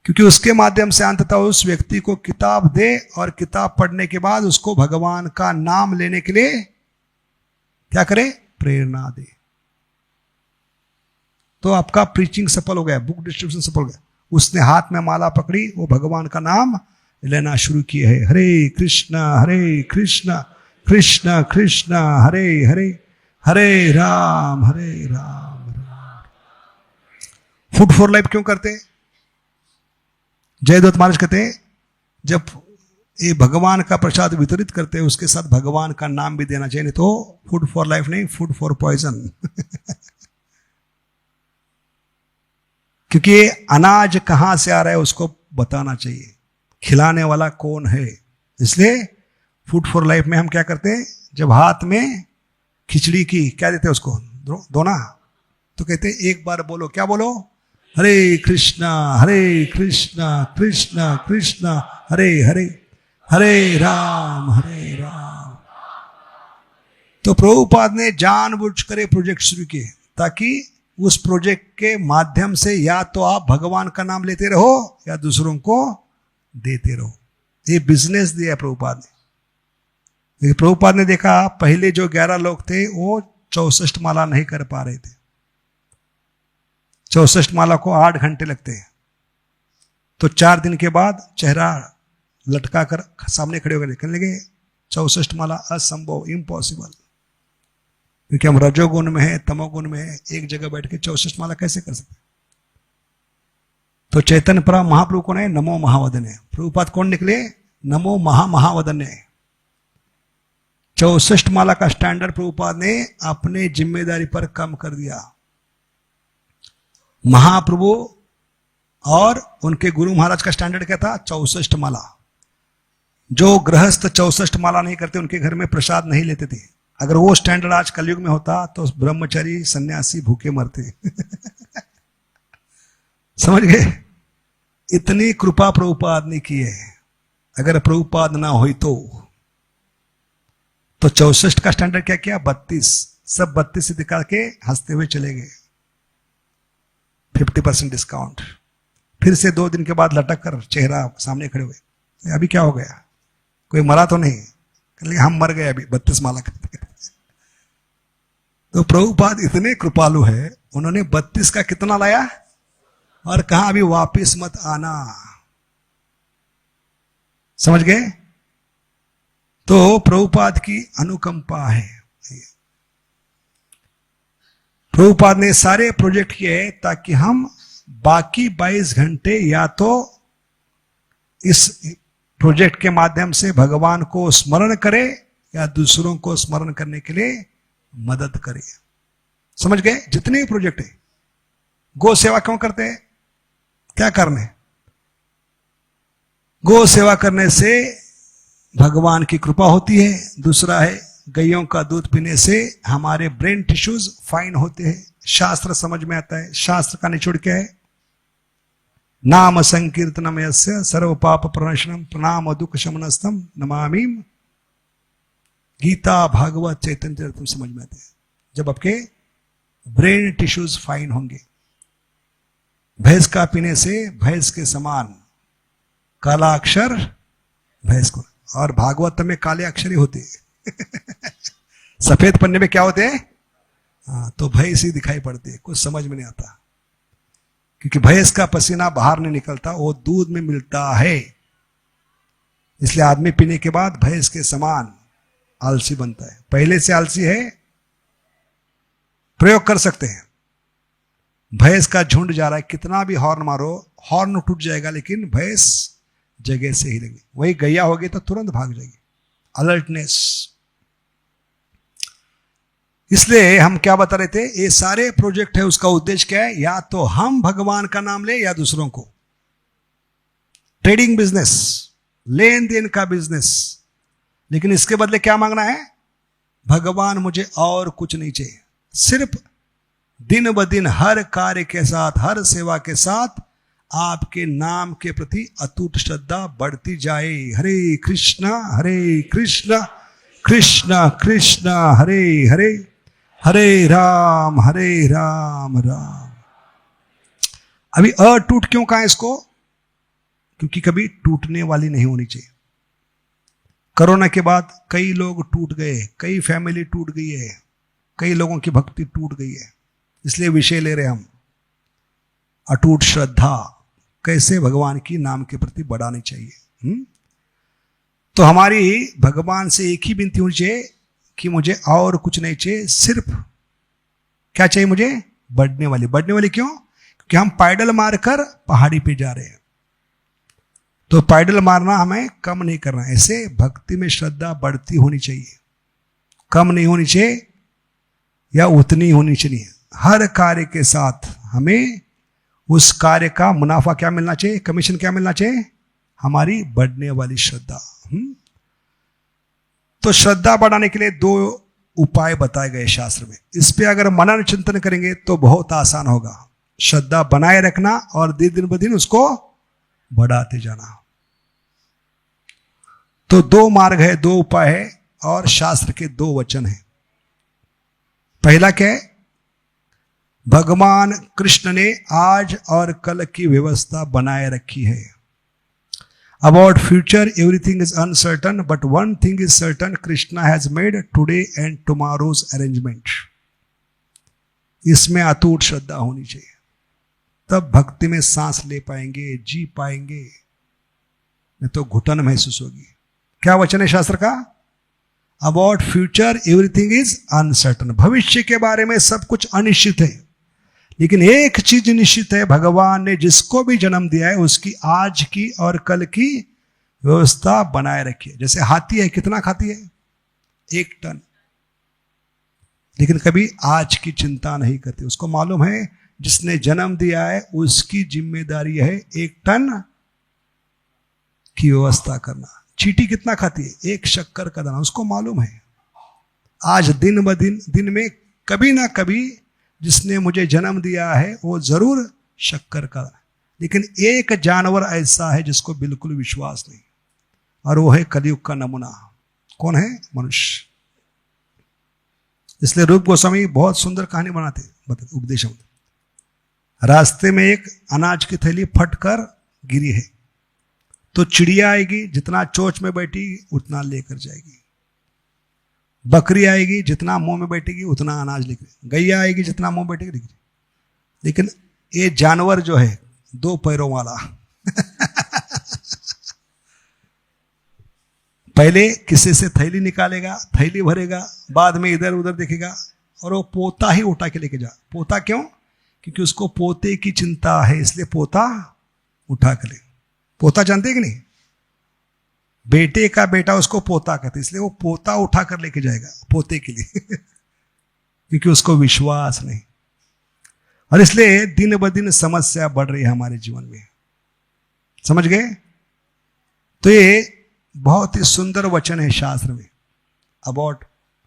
क्योंकि उसके माध्यम से अंततः उस व्यक्ति को किताब दे, और किताब पढ़ने के बाद उसको भगवान का नाम लेने के लिए क्या करे? प्रेरणा दे। तो आपका प्रीचिंग सफल हो गया, बुक डिस्ट्रीब्यूशन सफल हो गया। उसने हाथ में माला पकड़ी, वो भगवान का नाम लेना शुरू किए है। Hare Krishna Krishna Krishna Hare Hare, Hare Ram Ram. Food for life क्यों करते? जयदत्त महाराज कहते हैं, जब ये भगवान का प्रसाद वितरित करते हैं उसके साथ भगवान का नाम भी देना चाहिए, नहीं तो फूड फॉर लाइफ नहीं, फूड फॉर पॉइजन। क्योंकि अनाज कहां से आ रहा है उसको बताना चाहिए, खिलाने वाला कौन है। इसलिए फूड फॉर लाइफ में हम क्या करते हैं? जब हाथ में खिचड़ी की क्या देते हैं उसको? दोना। तो कहते हैं एक बार बोलो, क्या बोलो? हरे कृष्णा कृष्ण कृष्ण हरे हरे, हरे राम राम। तो प्रभुपाद ने जानबूझकर प्रोजेक्ट शुरू किए ताकि उस प्रोजेक्ट के माध्यम से या तो आप भगवान का नाम लेते रहो या दूसरों को देते रहो। ये बिजनेस दिया प्रभुपाद ने। लेकिन प्रभुपाद ने देखा पहले जो 11 लोग थे वो 64 माला नहीं कर पा रहे थे। 64 माला को 8 घंटे लगते हैं। तो 4 दिन के बाद चेहरा लटका कर सामने खड़े होकर कहने लगे 64 माला असंभव, इम्पॉसिबल। क्योंकि हम रजोगुण में है, तमोगुण में है, एक जगह बैठ के 64 माला कैसे कर सकते? तो चैतन्य प्रभु महाप्रभु कौन है? नमो महावदने। प्रभुपाद कौन निकले? नमो महावदने। 64 माला का स्टैंडर्ड प्रभुपाद ने अपने जिम्मेदारी पर कम कर दिया। महाप्रभु और उनके गुरु महाराज का स्टैंडर्ड क्या था? 64 माला। जो गृहस्थ 64 माला नहीं करते उनके घर में प्रसाद नहीं लेते थे। अगर वो स्टैंडर्ड आज कलयुग में होता तो ब्रह्मचारी सन्यासी भूखे मरते। समझ गए? इतनी कृपा प्रभुपाद ने की है। अगर प्रभुपाद ना हुई तो 64 का स्टैंडर्ड क्या किया? 32। सब 32 से दिखा के हंसते हुए चले गए। 50% डिस्काउंट। फिर से 2 दिन के बाद लटक कर चेहरा सामने खड़े हुए, अभी क्या हो गया? कोई मरा तो नहीं? हम मर गए अभी 32 माला करते। तो प्रभुपाद इतने कृपालु है, उन्होंने 32 का कितना लाया और कहा अभी वापिस मत आना। समझ गए? तो प्रभुपाद की अनुकंपा है। प्रभुपाद ने सारे प्रोजेक्ट किए ताकि हम बाकी 22 घंटे या तो इस प्रोजेक्ट के माध्यम से भगवान को स्मरण करें या दूसरों को स्मरण करने के लिए मदद करें। समझ गए? जितने भी प्रोजेक्ट है, गौ सेवा क्यों करते हैं? क्या करने? गौ सेवा करने से भगवान की कृपा होती है। दूसरा है गैयों का दूध पीने से हमारे ब्रेन टिश्यूज फाइन होते हैं। शास्त्र समझ में आता है। शास्त्र का निचोड़ क्या है? नाम संकीर्तनम यस्य सर्व पाप प्रणाशनम प्रणाम दुख शमनस्तम नमामि। गीता भागवत चैतन्य चरितम समझ में आते हैं जब आपके ब्रेन टिश्यूज फाइन होंगे। भैंस का पीने से भैंस के समान काला अक्षर भैंस को, और भागवत में काले अक्षर ही होते सफेद पन्ने में क्या होते हैं? हाँ, तो भैंस ही दिखाई पड़ती है। कुछ समझ में नहीं आता क्योंकि भैंस का पसीना बाहर नहीं निकलता, वो दूध में मिलता है। इसलिए आदमी पीने के बाद भैंस के समान आलसी बनता है। पहले से आलसी है, प्रयोग कर सकते हैं। भैंस का झुंड जा रहा है, कितना भी हॉर्न मारो, हॉर्न टूट जाएगा लेकिन भैंस जगह से हिलेगी। वही गैया होगी तो तुरंत भाग जाएगी। अलर्टनेस। इसलिए हम क्या बता रहे थे? ये सारे प्रोजेक्ट है, उसका उद्देश्य क्या है? या तो हम भगवान का नाम ले या दूसरों को। ट्रेडिंग बिजनेस, लेन देन का बिजनेस। लेकिन इसके बदले क्या मांगना है? भगवान मुझे और कुछ नहीं चाहिए, सिर्फ दिन ब दिन हर कार्य के साथ, हर सेवा के साथ आपके नाम के प्रति अटूट श्रद्धा बढ़ती जाए। हरे कृष्णा कृष्ण कृष्ण हरे हरे, हरे राम राम। अभी अटूट क्यों कहा इसको? क्योंकि कभी टूटने वाली नहीं होनी चाहिए। कोरोना के बाद कई लोग टूट गए, कई फैमिली टूट गई है, कई लोगों की भक्ति टूट गई है। इसलिए विषय ले रहे हम, अटूट श्रद्धा कैसे भगवान की नाम के प्रति बढ़ानी चाहिए। तो हमारी भगवान से एक ही विनती होनी चाहिए कि मुझे और कुछ नहीं चाहिए, सिर्फ क्या चाहिए मुझे? बढ़ने वाली। बढ़ने वाली क्यों? क्योंकि हम पैडल मारकर पहाड़ी पे जा रहे हैं। तो पैडल मारना हमें कम नहीं करना। ऐसे भक्ति में श्रद्धा बढ़ती होनी चाहिए, कम नहीं होनी चाहिए या उतनी होनी चाहिए। हर कार्य के साथ हमें उस कार्य का मुनाफा क्या मिलना चाहिए? कमीशन क्या मिलना चाहिए? हमारी बढ़ने वाली श्रद्धा। तो श्रद्धा बढ़ाने के लिए 2 उपाय बताए गए शास्त्र में। इस पे अगर मनन चिंतन करेंगे तो बहुत आसान होगा। श्रद्धा बनाए रखना और दिन ब दिन उसको बढ़ाते जाना। तो 2 मार्ग है, 2 उपाय है और शास्त्र के 2 वचन हैं। पहला क्या है? भगवान कृष्ण ने आज और कल की व्यवस्था बनाए रखी है। About future everything is uncertain, but one thing is certain, Krishna has made today and tomorrow's arrangement. इसमें अटूट श्रद्धा होनी चाहिए, तब भक्ति में सांस ले पाएंगे, जी पाएंगे, नहीं तो घुटन महसूस होगी। क्या वचन है शास्त्र का? About future everything is uncertain. भविष्य के बारे में सब कुछ अनिश्चित है, लेकिन एक चीज निश्चित है, भगवान ने जिसको भी जन्म दिया है उसकी आज की और कल की व्यवस्था बनाए रखी है। जैसे हाथी है, कितना खाती है? 1 टन, लेकिन कभी आज की चिंता नहीं करती। उसको मालूम है जिसने जन्म दिया है उसकी जिम्मेदारी है 1 टन की व्यवस्था करना। चींटी कितना खाती है? 1 शक्कर का दाना। उसको मालूम है आज दिन ब दिन में कभी ना कभी जिसने मुझे जन्म दिया है वो जरूर शक्कर का। लेकिन एक जानवर ऐसा है जिसको बिल्कुल विश्वास नहीं, और वो है कलयुग का नमूना। कौन है? मनुष्य। इसलिए रूप गोस्वामी बहुत सुंदर कहानी बनाते उपदेश में। रास्ते में एक अनाज की थैली फटकर गिरी है, तो चिड़िया आएगी, जितना चोंच में बैठेगी उतना लेकर जाएगी। बकरी आएगी, जितना मुंह में बैठेगी उतना अनाज लेकर। गैया आएगी, जितना मुंह में बैठेगी लेकर। लेकिन ये जानवर जो है 2 पैरों वाला पहले किसी से थैली निकालेगा, थैली भरेगा, बाद में इधर उधर देखेगा, और वो पोता ही उठा के लेके जा। पोता क्यों? क्योंकि उसको पोते की चिंता है, इसलिए पोता उठा के ले। पोता जानते कि नहीं? बेटे का बेटा उसको पोता कहते, इसलिए वो पोता उठा कर लेके जाएगा पोते के लिए क्योंकि उसको विश्वास नहीं। और इसलिए दिन ब दिन समस्या बढ़ रही है हमारे जीवन में। समझ गए? तो ये बहुत ही सुंदर वचन है शास्त्र में। About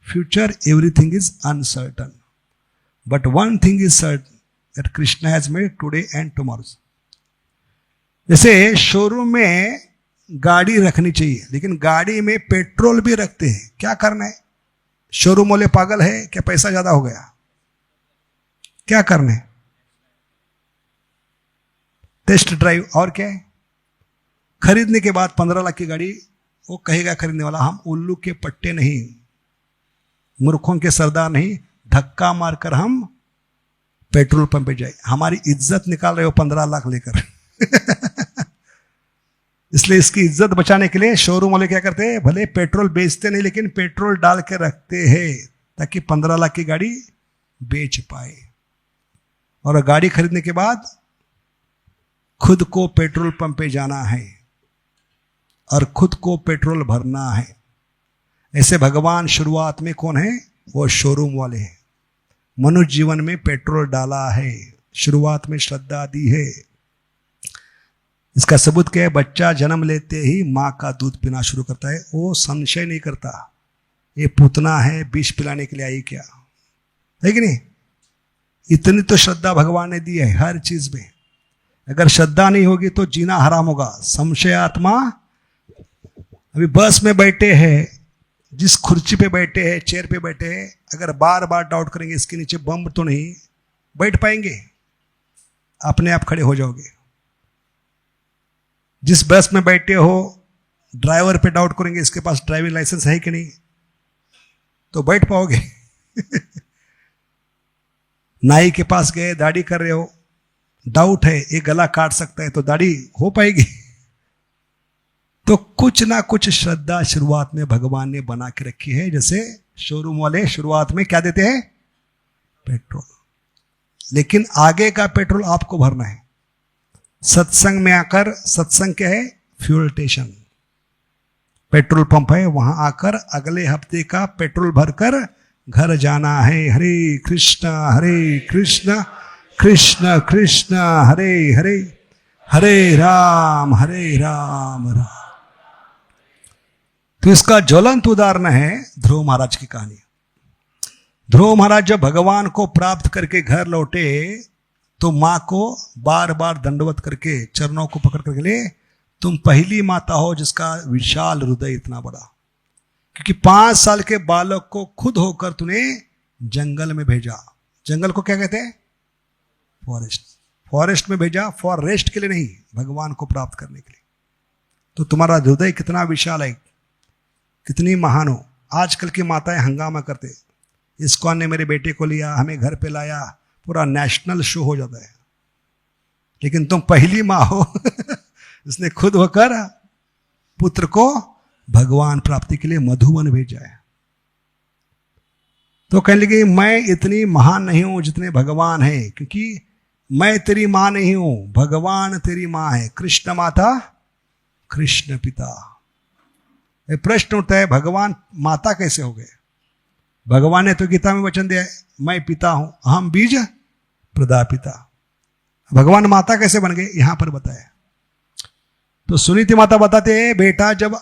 future everything is uncertain, but one thing is certain that Krishna has made today and tomorrow. जैसे शोरूम में गाड़ी रखनी चाहिए, लेकिन गाड़ी में पेट्रोल भी रखते हैं। क्या करना है? शोरूम वाले पागल है क्या? पैसा ज्यादा हो गया, क्या करना है? Test drive. और क्या है? खरीदने के बाद 15 लाख की गाड़ी, वो कहेगा खरीदने वाला, हम उल्लू के पट्टे नहीं, मूर्खों के सरदार नहीं, धक्का मारकर हम पेट्रोल पंप पे जाए। हमारी इज्जत निकाल रहे हो 15 लाख लेकर इसलिए इसकी इज्जत बचाने के लिए शोरूम वाले क्या करते हैं? भले पेट्रोल बेचते नहीं, लेकिन पेट्रोल डाल के रखते हैं ताकि 15 लाख की गाड़ी बेच पाए। और गाड़ी खरीदने के बाद खुद को पेट्रोल पंप पे जाना है और खुद को पेट्रोल भरना है। ऐसे भगवान शुरुआत में कौन है? वो शोरूम वाले हैं। मनुष्य जीवन में पेट्रोल डाला है, शुरुआत में श्रद्धा दी है। इसका सबूत क्या है? बच्चा जन्म लेते ही माँ का दूध पीना शुरू करता है, वो संशय नहीं करता ये पूतना है, विष पिलाने के लिए आई क्या, है कि नहीं? इतनी तो श्रद्धा भगवान ने दी है हर चीज में। अगर श्रद्धा नहीं होगी तो जीना हराम होगा। संशय आत्मा। अभी बस में बैठे हैं, जिस खुर्ची पे बैठे हैं, चेयर पे बैठे हैं, अगर बार बार डाउट करेंगे इसके नीचे बम तो नहीं बैठ पाएंगे, अपने आप खड़े हो जाओगे। जिस बस में बैठे हो, ड्राइवर पे डाउट करेंगे इसके पास ड्राइविंग लाइसेंस है कि नहीं, तो बैठ पाओगे नाई के पास गए, दाढ़ी कर रहे हो, डाउट है ये गला काट सकता है, तो दाढ़ी हो पाएगी तो कुछ ना कुछ श्रद्धा शुरुआत में भगवान ने बना के रखी है। जैसे शोरूम वाले शुरुआत में क्या देते हैं? पेट्रोल। लेकिन आगे का पेट्रोल आपको भरना है। सत्संग में आकर, सत्संग क्या है? फ्यूल स्टेशन, पेट्रोल पंप है, वहां आकर अगले हफ्ते का पेट्रोल भरकर घर जाना है। हरे कृष्णा कृष्ण कृष्ण हरे हरे, हरे राम राम। तो इसका ज्वलंत उदाहरण है ध्रुव महाराज की कहानी। ध्रुव महाराज जब भगवान को प्राप्त करके घर लौटे तो माँ को बार बार दंडवत करके चरणों को पकड़ करके ले, तुम पहली माता हो जिसका विशाल हृदय इतना बड़ा, क्योंकि 5 साल के बालक को खुद होकर तूने जंगल में भेजा। जंगल को क्या कहते हैं? फॉरेस्ट। फॉरेस्ट में भेजा फॉर रेस्ट के लिए नहीं, भगवान को प्राप्त करने के लिए। तो तुम्हारा हृदय कितना विशाल है, कितनी महान हो। आजकल की माताएं हंगामा करते, इस्कॉन ने मेरे बेटे को लिया, हमें घर पे लाया, पूरा नेशनल शो हो जाता है। लेकिन तुम पहली माँ हो इसने खुद होकर पुत्र को भगवान प्राप्ति के लिए मधुवन भेजा है। तो कहने लगे मैं इतनी महान नहीं हूं जितने भगवान है, क्योंकि मैं तेरी मां नहीं हूं, भगवान तेरी मां है। कृष्ण माता कृष्ण पिता। ये प्रश्न उठता है भगवान माता कैसे हो गए? भगवान ने तो गीता में वचन दिया है मैं पिता हूं, अहम बीज प्रदापिता। भगवान माता कैसे बन गए यहां पर बताया। तो सुनीति माता बताते हैं बेटा जब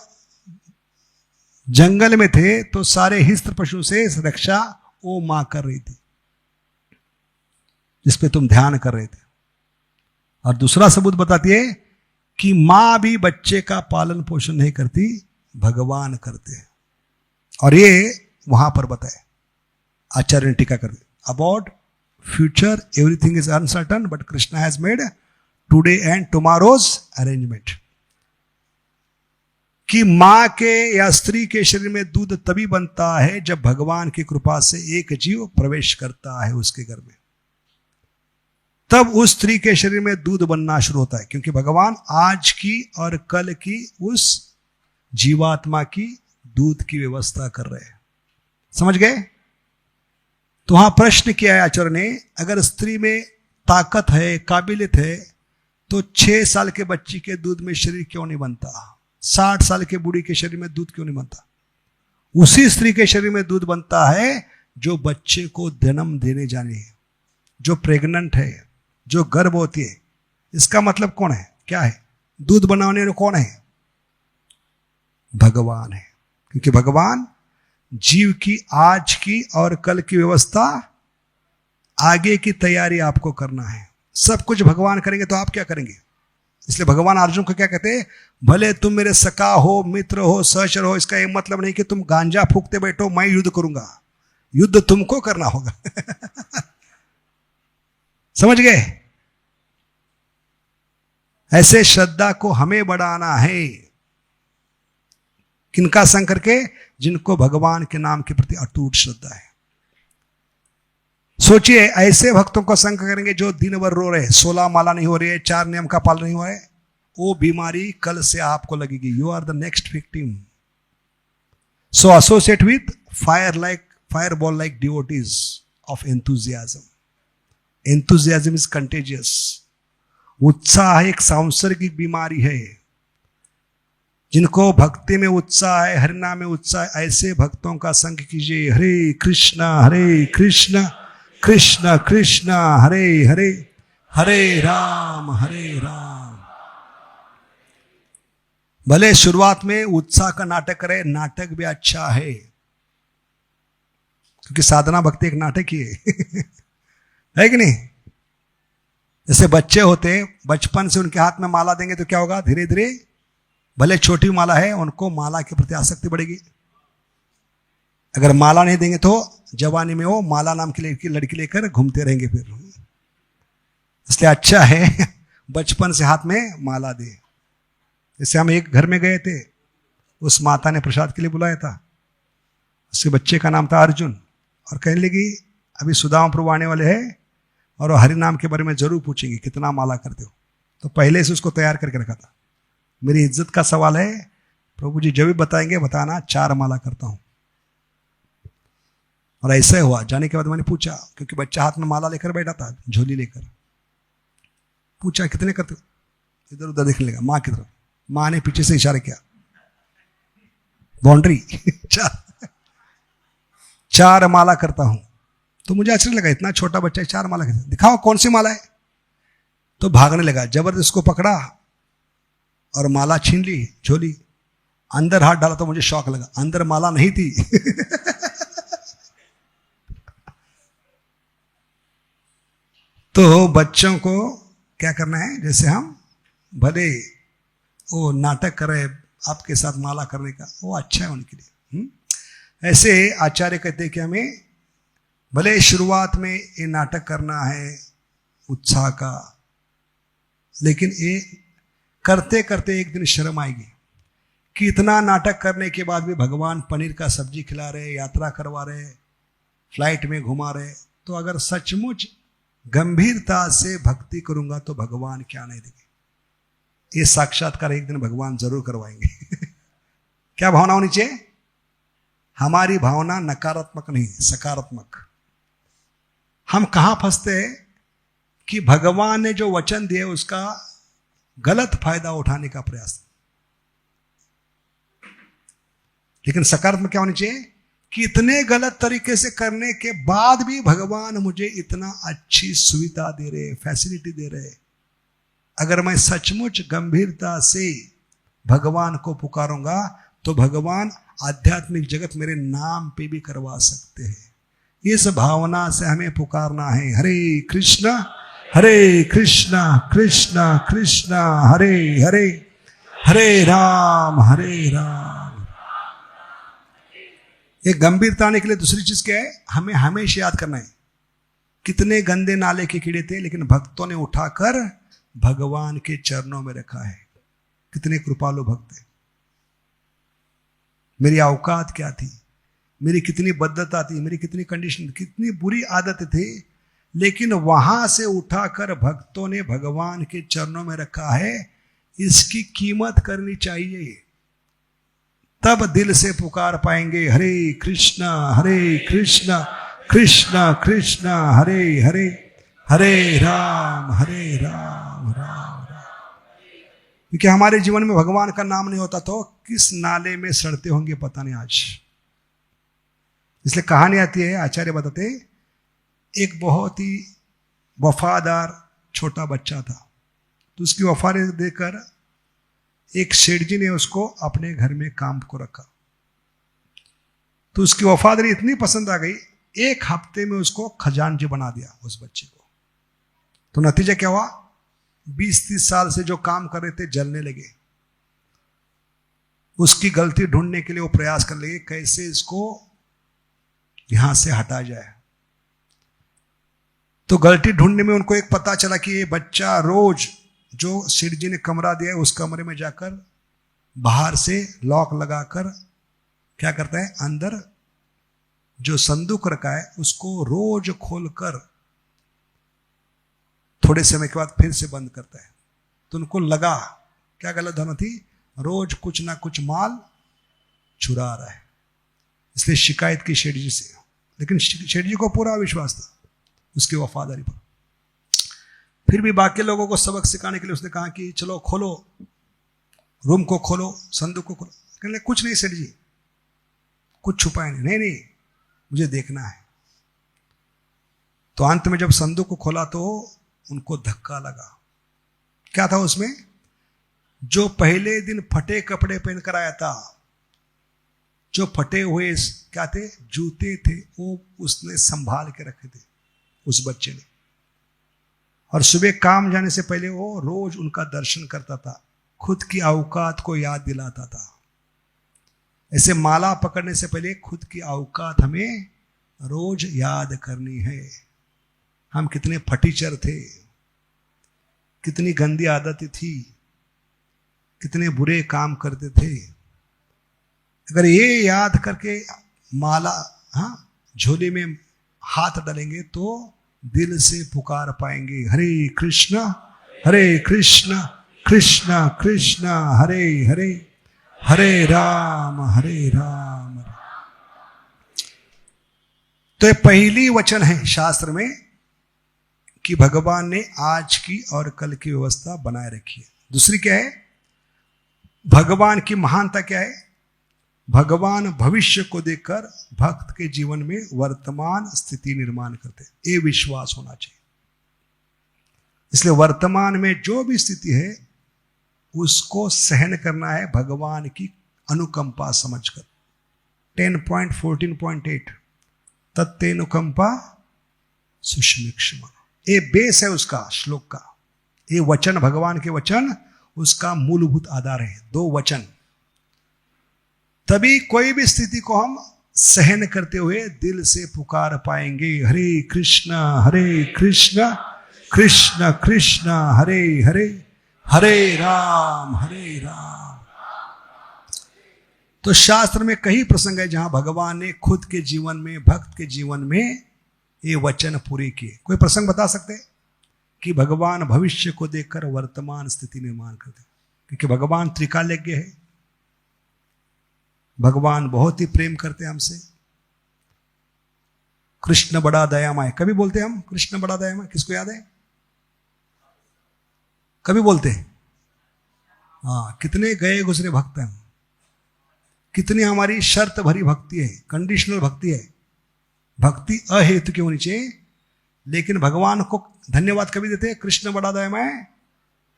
जंगल में थे तो सारे हिस्त्र पशु से रक्षा वो मां कर रही थी जिस पे तुम ध्यान कर रहे थे। और दूसरा सबूत बताती है कि मां भी बच्चे का पालन पोषण नहीं करती, भगवान करते हैं। और ये वहां पर बताए आचार्य ने टीका कर दी about future everything is uncertain but Krishna has made today and tomorrow's arrangement. कि मां के या स्त्री के शरीर में दूध तभी बनता है जब भगवान की कृपा से एक जीव प्रवेश करता है उसके घर में, तब उस स्त्री के शरीर में दूध बनना शुरू होता है, क्योंकि भगवान आज की और कल की उस जीवात्मा की दूध की व्यवस्था कर रहे हैं। समझ गए? तो वहां प्रश्न किया है आचार्य ने, अगर स्त्री में ताकत है, काबिलियत है, तो 6 साल के बच्ची के दूध में शरीर क्यों नहीं बनता? 60 साल के बूढ़ी के शरीर में दूध क्यों नहीं बनता? उसी स्त्री के शरीर में दूध बनता है जो बच्चे को जन्म देने जाने है, जो प्रेग्नेंट है, जो गर्भवती है। इसका मतलब कौन है? क्या है? दूध बनाने वाले कौन है? भगवान है। क्योंकि भगवान जीव की आज की और कल की व्यवस्था, आगे की तैयारी आपको करना है। सब कुछ भगवान करेंगे तो आप क्या करेंगे? इसलिए भगवान अर्जुन को क्या कहते हैं, भले तुम मेरे सखा हो, मित्र हो, सहचर हो, इसका ये मतलब नहीं कि तुम गांजा फूकते बैठो मैं युद्ध करूंगा। युद्ध तुमको करना होगा। समझ गए? ऐसे श्रद्धा को हमें बढ़ाना है। किनका संग करके? जिनको भगवान के नाम के प्रति अटूट श्रद्धा है। सोचिए ऐसे भक्तों को संग करेंगे जो दिन भर रो रहे, 16 माला नहीं हो रही है, 4 नियम का पालन नहीं हो रहा है, वो बीमारी कल से आपको लगेगी। You are the next victim. So associate with fireball like devotees of enthusiasm. Enthusiasm is contagious. उत्साह एक सांसर्गिक बीमारी है। जिनको भक्ति में उत्साह है, हरिनाम में उत्साह है, ऐसे भक्तों का संग कीजिए। हरे कृष्ण कृष्ण कृष्ण हरे हरे, हरे राम। भले शुरुआत में उत्साह का नाटक करे, नाटक भी अच्छा है, क्योंकि साधना भक्ति एक नाटक ही है कि नहीं? जैसे बच्चे होते, बचपन से उनके हाथ में माला देंगे तो क्या होगा? धीरे धीरे भले छोटी माला है, उनको माला के प्रति आसक्ति बढ़ेगी। अगर माला नहीं देंगे तो जवानी में वो माला नाम की लड़की लेकर घूमते रहेंगे फिर। इसलिए अच्छा है बचपन से हाथ में माला दे। जैसे हम एक घर में गए थे, उस माता ने प्रसाद के लिए बुलाया था, उसके बच्चे का नाम था अर्जुन, और कहने लगी अभी सुदामा प्रभु आने वाले हैं और हरि नाम के बारे में जरूर पूछेंगे कितना माला करते हो। तो पहले से उसको तैयार करके रखा था, मेरी इज्जत का सवाल है, प्रभु जी जब भी बताएंगे बताना 4 माला करता हूं। और ऐसा ही हुआ। जाने के बाद मैंने पूछा, क्योंकि बच्चा हाथ में माला लेकर बैठा था, झोली लेकर, पूछा कितने करते हो? इधर उधर देखने लगा मां की तरफ। मां ने पीछे से इशारा किया, बाउंड्री। 4 माला करता हूं। तो मुझे आश्चर्य लगा, इतना छोटा बच्चा 4 माला करता, दिखाओ कौन सी माला है। तो भागने लगा, जबरदस्त उसको पकड़ा और माला छीन ली, झोली अंदर हाथ डाला तो मुझे शौक लगा, अंदर माला नहीं थी। तो बच्चों को क्या करना है, जैसे हम भले वो नाटक करे आपके साथ माला करने का, वो अच्छा है उनके लिए। ऐसे आचार्य कहते हैं कि हमें भले शुरुआत में ये नाटक करना है उत्साह का, लेकिन ये करते करते एक दिन शर्म आएगी कि इतना नाटक करने के बाद भी भगवान पनीर का सब्जी खिला रहे, यात्रा करवा रहे, फ्लाइट में घुमा रहे। तो अगर सचमुच गंभीरता से भक्ति करूंगा तो भगवान क्या नहीं देंगे। ये साक्षात्कार एक दिन भगवान जरूर करवाएंगे। क्या भावना होनी चाहिए? हमारी भावना नकारात्मक नहीं, सकारात्मक। हम कहां फंसते हैं कि भगवान ने जो वचन दिए उसका गलत फायदा उठाने का प्रयास। लेकिन सकारात्मक क्या होनी चाहिए कि इतने गलत तरीके से करने के बाद भी भगवान मुझे इतना अच्छी सुविधा दे रहे, फैसिलिटी दे रहे। अगर मैं सचमुच गंभीरता से भगवान को पुकारूंगा तो भगवान आध्यात्मिक जगत मेरे नाम पे भी करवा सकते हैं। इस भावना से हमें पुकारना है, हरे कृष्णा कृष्णा कृष्णा हरे हरे, हरे राम एक गंभीरता आने के लिए दूसरी चीज क्या है, हमें हमेशा याद करना है कितने गंदे नाले के कीड़े थे लेकिन भक्तों ने उठाकर भगवान के चरणों में रखा है। कितने कृपालु भक्त थे। मेरी औकात क्या थी, मेरी कितनी बद्धता थी, मेरी कितनी कंडीशन, कितनी बुरी आदत थी, लेकिन वहां से उठाकर भक्तों ने भगवान के चरणों में रखा है। इसकी कीमत करनी चाहिए, तब दिल से पुकार पाएंगे, हरे कृष्णा कृष्णा कृष्णा हरे हरे, हरे राम राम राम। क्योंकि हमारे जीवन में भगवान का नाम नहीं होता तो किस नाले में सड़ते होंगे पता नहीं आज। इसलिए कहानी आती है, आचार्य बताते, एक बहुत ही वफादार छोटा बच्चा था, तो उसकी वफादारी देकर एक सेठ जी ने उसको अपने घर में काम को रखा। तो उसकी वफादारी इतनी पसंद आ गई, एक हफ्ते में उसको खजानची बना दिया उस बच्चे को। तो नतीजा क्या हुआ, 20-30 साल से जो काम कर रहे थे जलने लगे। उसकी गलती ढूंढने के लिए वो प्रयास कर लगे कैसे इसको यहां से हटा जाए। तो गलती ढूंढने में उनको एक पता चला कि ये बच्चा रोज जो सेठ जी ने कमरा दिया है उस कमरे में जाकर बाहर से लॉक लगाकर क्या करता है, अंदर जो संदूक रखा है उसको रोज खोलकर थोड़े समय के बाद फिर से बंद करता है। तो उनको लगा क्या गलत धारणा थी, रोज कुछ ना कुछ माल चुरा रहा है, इसलिए शिकायत की सेठ जी से। लेकिन सेठ जी को पूरा विश्वास था उसकी वफादारी पर। फिर भी बाकी लोगों को सबक सिखाने के लिए उसने कहा कि चलो खोलो, रूम को खोलो, संदूक को खोलो। कहने लगे कुछ नहीं सेठ जी, कुछ छुपाए नहीं। नहीं मुझे देखना है। तो अंत में जब संदूक को खोला तो उनको धक्का लगा। क्या था उसमें, जो पहले दिन फटे कपड़े पहनकर आया था, जो फटे हुए क्या थे, जूते थे, वो उसने संभाल के रखे थे उस बच्चे ने। और सुबह काम जाने से पहले वो रोज उनका दर्शन करता था, खुद की औकात को याद दिलाता था। ऐसे माला पकड़ने से पहले खुद की औकात हमें रोज याद करनी है। हम कितने फटीचर थे, कितनी गंदी आदतें थी, कितने बुरे काम करते थे। अगर ये याद करके माला झोले में हाथ डालेंगे तो दिल से पुकार पाएंगे, हरे कृष्णा कृष्णा कृष्णा हरे हरे, हरे राम राम। तो ये पहली वचन है शास्त्र में कि भगवान ने आज की और कल की व्यवस्था बनाए रखी है। दूसरी क्या है, भगवान की महानता क्या है, भगवान भविष्य को देखकर भक्त के जीवन में वर्तमान स्थिति निर्माण करते, ये विश्वास होना चाहिए। इसलिए वर्तमान में जो भी स्थिति है उसको सहन करना है भगवान की अनुकंपा समझकर। 10.14.8 तत्तेनुकंपा सुष्मिक्षमा, ये बेस है उसका श्लोक का। ये वचन, भगवान के वचन उसका मूलभूत आधार है। 2 वचन, तभी कोई भी स्थिति को हम सहन करते हुए दिल से पुकार पाएंगे, हरे कृष्णा कृष्ण कृष्ण हरे हरे, हरे राम राम। तो शास्त्र में कई प्रसंग है जहां भगवान ने खुद के जीवन में, भक्त के जीवन में ये वचन पूरे किए। कोई प्रसंग बता सकते कि भगवान भविष्य को देखकर वर्तमान स्थिति निर्माण करते? क्योंकि भगवान त्रिकालज्ञ है। भगवान बहुत ही प्रेम करते हैं हमसे। कृष्ण बड़ा दयामय, कभी बोलते हैं हम कृष्ण बड़ा दयामय, किसको याद है? कभी बोलते हैं? हाँ, कितने गए गुजरे भक्त हैं हम, कितनी हमारी शर्त भरी भक्ति है, कंडीशनल भक्ति है। भक्ति अहेतु की होनी चाहिए, लेकिन भगवान को धन्यवाद कभी देते हैं? कृष्ण बड़ा दयामय,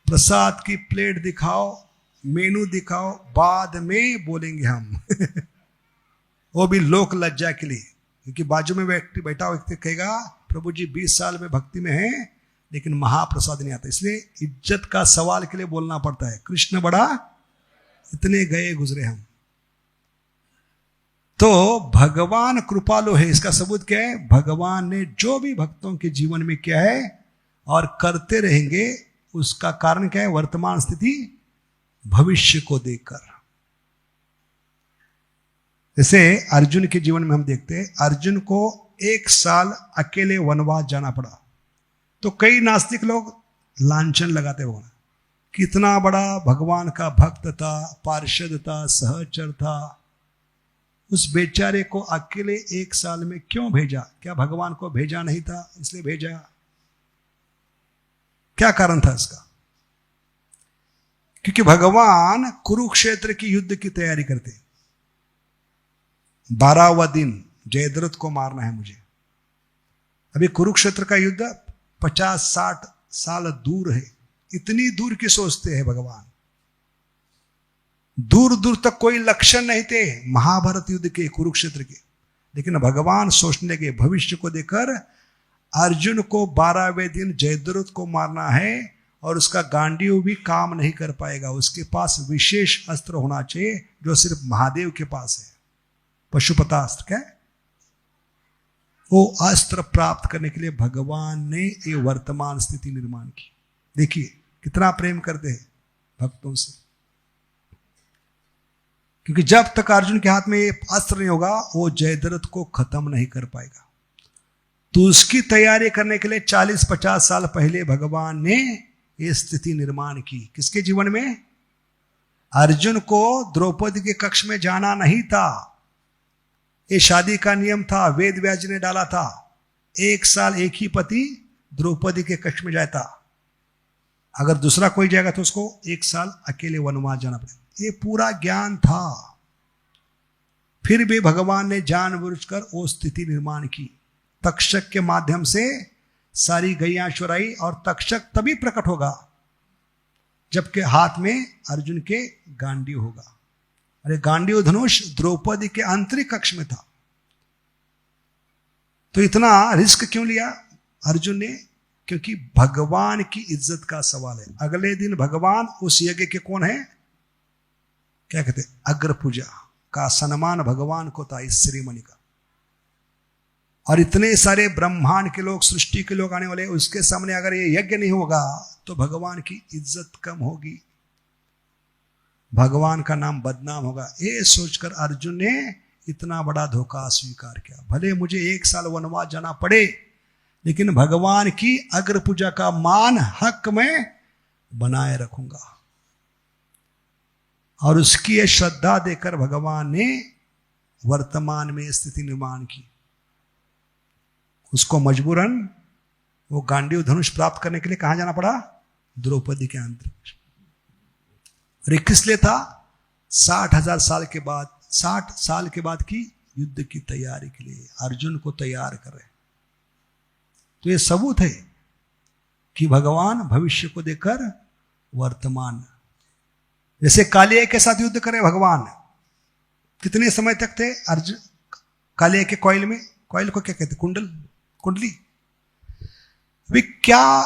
प्रसाद की प्लेट दिखाओ, मेनू दिखाओ, बाद में बोलेंगे हम वो भी लोक लज्जा के लिए, क्योंकि बाजू में व्यक्ति बैठा व्यक्ति कहेगा प्रभु जी 20 साल में भक्ति में है लेकिन महाप्रसाद नहीं आता, इसलिए इज्जत का सवाल के लिए बोलना पड़ता है कृष्ण बड़ा, इतने गए गुजरे हम। तो भगवान कृपालु है, इसका सबूत क्या है? भगवान ने जो भी भक्तों के जीवन में किया है और करते रहेंगे, उसका कारण क्या है? वर्तमान स्थिति भविष्य को देखकर। जैसे अर्जुन के जीवन में हम देखते हैं, अर्जुन को 1 साल अकेले वनवास जाना पड़ा, तो कई नास्तिक लोग लांछन लगाते हुए, कितना बड़ा भगवान का भक्त था, पार्षद था, सहचर था, उस बेचारे को अकेले 1 साल में क्यों भेजा? क्या भगवान को भेजा नहीं था इसलिए भेजा? क्या कारण था इसका? क्योंकि भगवान कुरुक्षेत्र की युद्ध की तैयारी करते, 12वां दिन जयद्रथ को मारना है मुझे। अभी कुरुक्षेत्र का युद्ध 50-60 साल दूर है, इतनी दूर की सोचते हैं भगवान। दूर दूर तक कोई लक्षण नहीं थे महाभारत युद्ध के, कुरुक्षेत्र के, लेकिन भगवान सोचने लगे भविष्य को देखकर अर्जुन को 12वें दिन जयद्रथ को मारना है और उसका गांडीव भी काम नहीं कर पाएगा, उसके पास विशेष अस्त्र होना चाहिए जो सिर्फ महादेव के पास है, पशुपतास्त्र। क्या है वो अस्त्र? प्राप्त करने के लिए भगवान ने ये वर्तमान स्थिति निर्माण की। देखिए कितना प्रेम करते हैं भक्तों से, क्योंकि जब तक अर्जुन के हाथ में ये अस्त्र नहीं होगा वो जयद्रथ को खत्म नहीं कर पाएगा। तो उसकी तैयारी करने के लिए 40-50 साल पहले भगवान ने ये स्थिति निर्माण की। किसके जीवन में? अर्जुन को द्रौपदी के कक्ष में जाना नहीं था, ये शादी का नियम था, वेद व्यास जी ने डाला था। 1 साल एक ही पति द्रौपदी के कक्ष में जाता, अगर दूसरा कोई जाएगा तो उसको 1 साल अकेले वनवास जाना पड़ेगा। ये पूरा ज्ञान था, फिर भी भगवान ने जानबूझकर वो स्थिति निर्माण की। तक्षक के माध्यम से सारी गैया चुराई, और तक्षक तभी प्रकट होगा जबकि हाथ में अर्जुन के गांडीव होगा। अरे गांडीव धनुष द्रौपदी के आंतरिक कक्ष में था, तो इतना रिस्क क्यों लिया अर्जुन ने? क्योंकि भगवान की इज्जत का सवाल है। अगले दिन भगवान उस यज्ञ के कौन है? क्या कहते हैं? अग्र पूजा का सम्मान भगवान को था, इस श्रीमणि का। और इतने सारे ब्रह्मांड के लोग, सृष्टि के लोग आने वाले, उसके सामने अगर ये यज्ञ नहीं होगा तो भगवान की इज्जत कम होगी, भगवान का नाम बदनाम होगा। ये सोचकर अर्जुन ने इतना बड़ा धोखा स्वीकार किया। भले मुझे 1 साल वनवास जाना पड़े, लेकिन भगवान की अग्र पूजा का मान हक में बनाए रखूंगा। और उसकी ये श्रद्धा देकर भगवान ने वर्तमान में स्थिति निर्माण की। उसको मजबूरन वो गांडीव धनुष प्राप्त करने के लिए कहां जाना पड़ा? द्रौपदी के अंतरिक्ष। और किस लिए था? 60,000 साल के बाद, 60 साल के बाद की युद्ध की तैयारी के लिए अर्जुन को तैयार कर रहे। तो ये सबूत है कि भगवान भविष्य को देखकर वर्तमान, जैसे कालिया के साथ युद्ध करे भगवान, कितने समय तक थे अर्जुन कालिया के कॉइल में? कॉइल को क्या कहते? कुंडली। वे क्या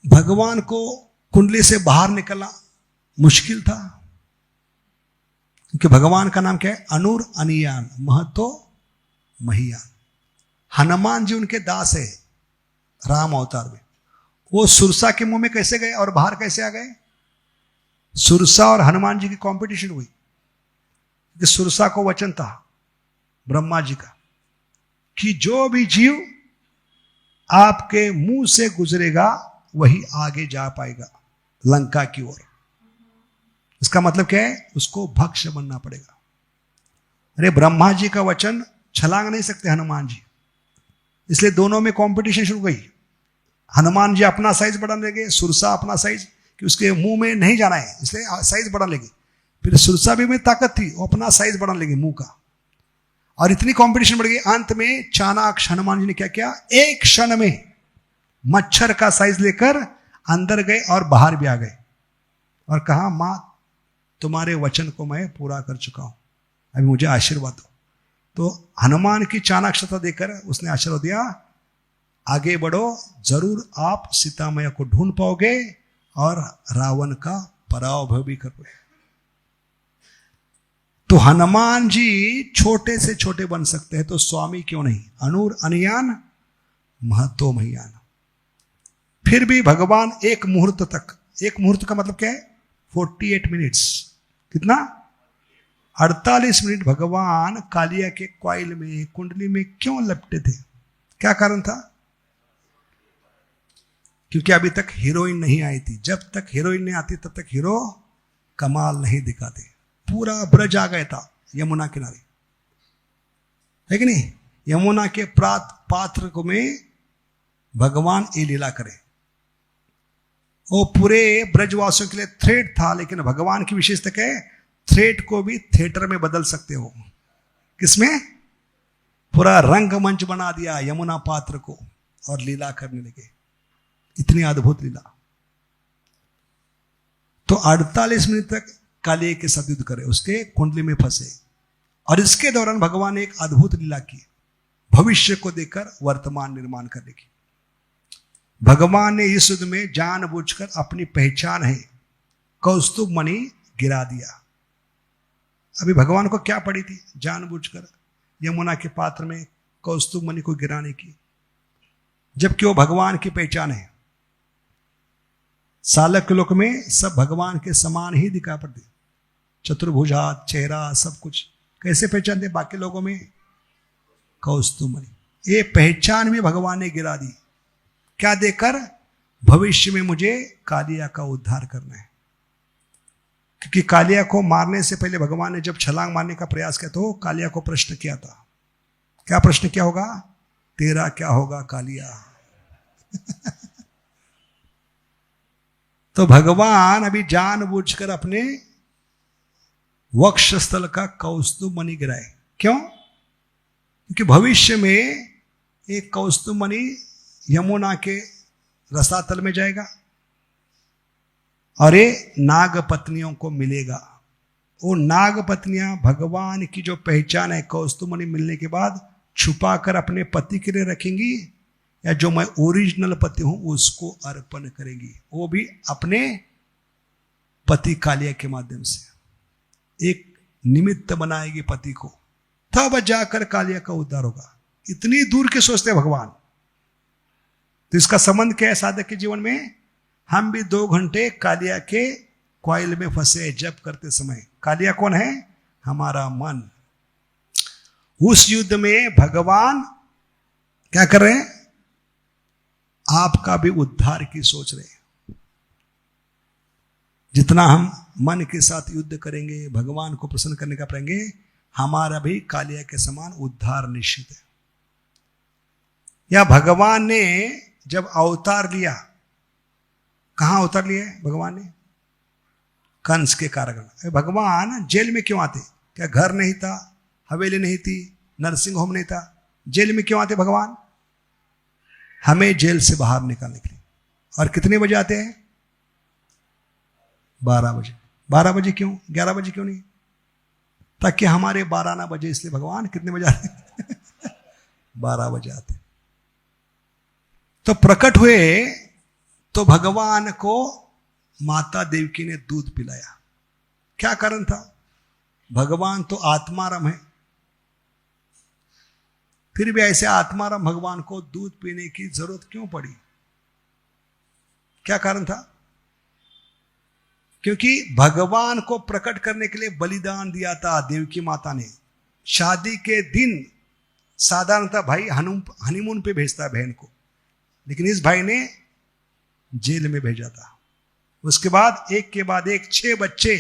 भगवान को कुंडली से बाहर निकलना मुश्किल था, क्योंकि भगवान का नाम क्या है? अनुर अनियान, महतो महियान। हनुमान जी उनके दास है राम अवतार में। वो सुरसा के मुंह में कैसे गए और बाहर कैसे आ गए? सुरसा और हनुमान जी की कंपटीशन हुई, कि सुरसा को वचन था ब्रह्मा जी का कि जो भी जीव आपके मुंह से गुजरेगा वही आगे जा पाएगा लंका की ओर। इसका मतलब क्या है? उसको भक्ष्य बनना पड़ेगा। अरे ब्रह्मा जी का वचन छलांग नहीं सकते हनुमान जी, इसलिए दोनों में कंपटीशन शुरू गई। हनुमान जी अपना साइज बढ़ा लेंगे, सुरसा अपना साइज, कि उसके मुंह में नहीं जाना है इसलिए साइज बढ़ा लेंगे। फिर सुरसा भी में ताकत थी, वो अपना साइज बढ़ा लेंगे मुंह का, और इतनी कंपटीशन बढ़ गई। अंत में चाणक्य हनुमान जी ने क्या किया, एक क्षण में मच्छर का साइज लेकर अंदर गए और बाहर भी आ गए और कहा, मां तुम्हारे वचन को मैं पूरा कर चुका हूं, अभी मुझे आशीर्वाद दो। तो हनुमान की चाणक्यता देकर उसने आशीर्वाद दिया, आगे बढ़ो, जरूर आप सीता मैया को ढूंढ पाओगे और रावण का पराभव भी करोगे। तो हनुमान जी छोटे से छोटे बन सकते हैं, तो स्वामी क्यों नहीं। अनूर अनयान महतो महियान। फिर भी भगवान एक मुहूर्त तक, एक मुहूर्त का मतलब क्या है, 48 मिनट्स, कितना 48 मिनट भगवान कालिया के क्वाइल में, कुंडली में क्यों लपटे थे, क्या कारण था। क्योंकि अभी तक हीरोइन नहीं आई थी। जब तक हीरोइन नहीं आती तब तक हीरो कमाल नहीं दिखाते। पूरा ब्रज आ गया था यमुना किनारे, है कि नहीं। यमुना के पात्र को में भगवान ये लीला करे, वो पूरे ब्रजवासियों के लिए थ्रेट था, लेकिन भगवान की विशेषता क्या है, थ्रेट को भी थिएटर में बदल सकते हो। किसमें, पूरा रंगमंच बना दिया यमुना पात्र को और लीला करने लगे, इतनी अद्भुत लीला। तो 48 मिनट तक कालिया के साथ युद्ध करे, उसके कुंडली में फंसे, और इसके दौरान भगवान ने एक अद्भुत लीला की, भविष्य को देखकर वर्तमान निर्माण करने की। भगवान ने इस युद्ध में जानबूझकर अपनी पहचान है कौस्तुभ मणि गिरा दिया। अभी भगवान को क्या पड़ी थी जानबूझकर यमुना के पात्र में कौस्तुभ मणि को गिराने की, जबकि वो भगवान की पहचान है। सालक लोक में सब भगवान के समान ही दिखा पड़ते, चतुर्भुजा चेहरा सब कुछ। कैसे पहचानते बाकी लोगों में, कौस्तुभ मणि। ये पहचान भी भगवान ने गिरा दी, क्या देकर, भविष्य में मुझे कालिया का उद्धार करना है। क्योंकि कालिया को मारने से पहले भगवान ने जब छलांग मारने का प्रयास किया तो कालिया को प्रश्न किया था। क्या प्रश्न किया होगा, तेरा क्या होगा कालिया। तो भगवान अभी जानबूझकर अपने वक्षस्थल का कौस्तुभ मणि गिराए। क्यों, क्योंकि भविष्य में एक कौस्तुभ मणि यमुना के रसातल में जाएगा और ये नाग पत्नियों को मिलेगा। वो नाग पत्नियां भगवान की जो पहचान है कौस्तुभ मणि मिलने के बाद छुपा कर अपने पति के लिए रखेंगी, या जो मैं ओरिजिनल पति हूं उसको अर्पण करेंगी, वो भी अपने पति कालिया के माध्यम से एक निमित्त बनाएगी पति को, तब जाकर कालिया का उद्धार होगा। इतनी दूर के सोचते भगवान। तो इसका संबंध क्या है साधक के जीवन में, हम भी 2 घंटे कालिया के क्वाइल में फंसे जप करते समय। कालिया कौन है, हमारा मन। उस युद्ध में भगवान क्या कर रहे हैं, आपका भी उद्धार की सोच रहे हैं। जितना हम मन के साथ युद्ध करेंगे, भगवान को प्रसन्न करने का करेंगे, हमारा भी कालिया के समान उद्धार निश्चित है। या भगवान ने जब अवतार लिया, कहां अवतार लिया भगवान ने, कंस के कारागृह। भगवान जेल में क्यों आते, क्या घर नहीं था, हवेली नहीं थी, नर्सिंग होम नहीं था, जेल में क्यों आते भगवान, हमें जेल से बाहर निकालने के लिए। और कितने बजे आते हैं, 12 बजे। 12 बजे क्यों, 11 बजे क्यों नहीं, ताकि हमारे 12 ना बजे, इसलिए भगवान कितने बजे आते 12 बजे आते। तो प्रकट हुए तो भगवान को माता देवकी ने दूध पिलाया। क्या कारण था, भगवान तो आत्माराम है, फिर भी ऐसे आत्माराम भगवान को दूध पीने की जरूरत क्यों पड़ी, क्या कारण था। क्योंकि भगवान को प्रकट करने के लिए बलिदान दिया था देवकी माता ने। शादी के दिन साधारणतः भाई हनीमून पे भेजता है बहन को, लेकिन इस भाई ने जेल में भेजा था। उसके बाद एक के बाद एक 6 बच्चे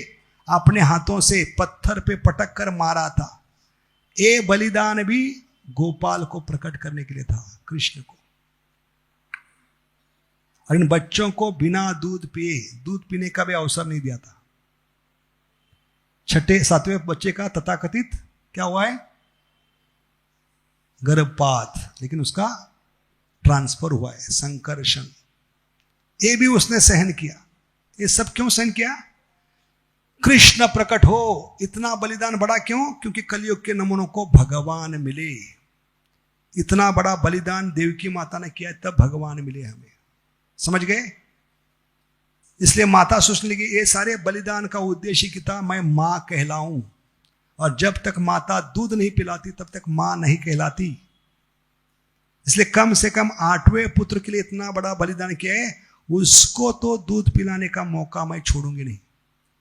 अपने हाथों से पत्थर पे पटक कर मारा था। ये बलिदान भी गोपाल को प्रकट करने के लिए था, कृष्ण को। और इन बच्चों को बिना दूध पिए, दूध पीने का भी अवसर नहीं दिया था। 7वें बच्चे का तथाकथित क्या हुआ है, गर्भपात, लेकिन उसका ट्रांसफर हुआ है, संकर्षण। ये भी उसने सहन किया। ये सब क्यों सहन किया? कृष्ण प्रकट हो, इतना बलिदान बड़ा क्यों? क्योंकि कलयुग के नमूनों को भगवान मिले। इतना बड़ा बलिदान देवकी माता ने किया, तब भगवान मिले हमें। समझ गए? इसलिए माता सोचने लगी ये सारे बलिदान का उद्देश्य क्या था, मैं मां कहलाऊं। और जब तक माता दूध नहीं पिलाती तब तक मां नहीं कहलाती। इसलिए कम से कम 8वें पुत्र के लिए इतना बड़ा बलिदान किया है, उसको तो दूध पिलाने का मौका मैं छोड़ूंगी नहीं।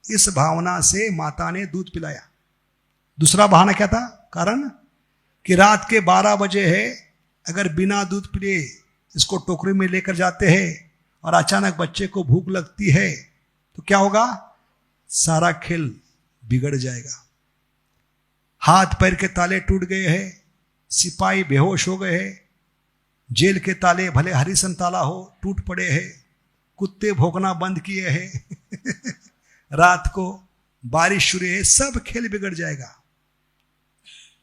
इस भावना से माता ने दूध पिलाया। दूसरा बहाना क्या था, कारण कि रात के 12 बजे है, अगर बिना दूध पिए इसको टोकरी में लेकर जाते हैं और अचानक बच्चे को भूख लगती है तो क्या होगा, सारा खेल बिगड़ जाएगा। हाथ पैर के ताले टूट गए हैं, सिपाही बेहोश हो गए हैं, जेल के ताले भले हरिसन ताला हो टूट पड़े हैं, कुत्ते भौंकना बंद किए हैं रात को बारिश शुरू है, सब खेल बिगड़ जाएगा।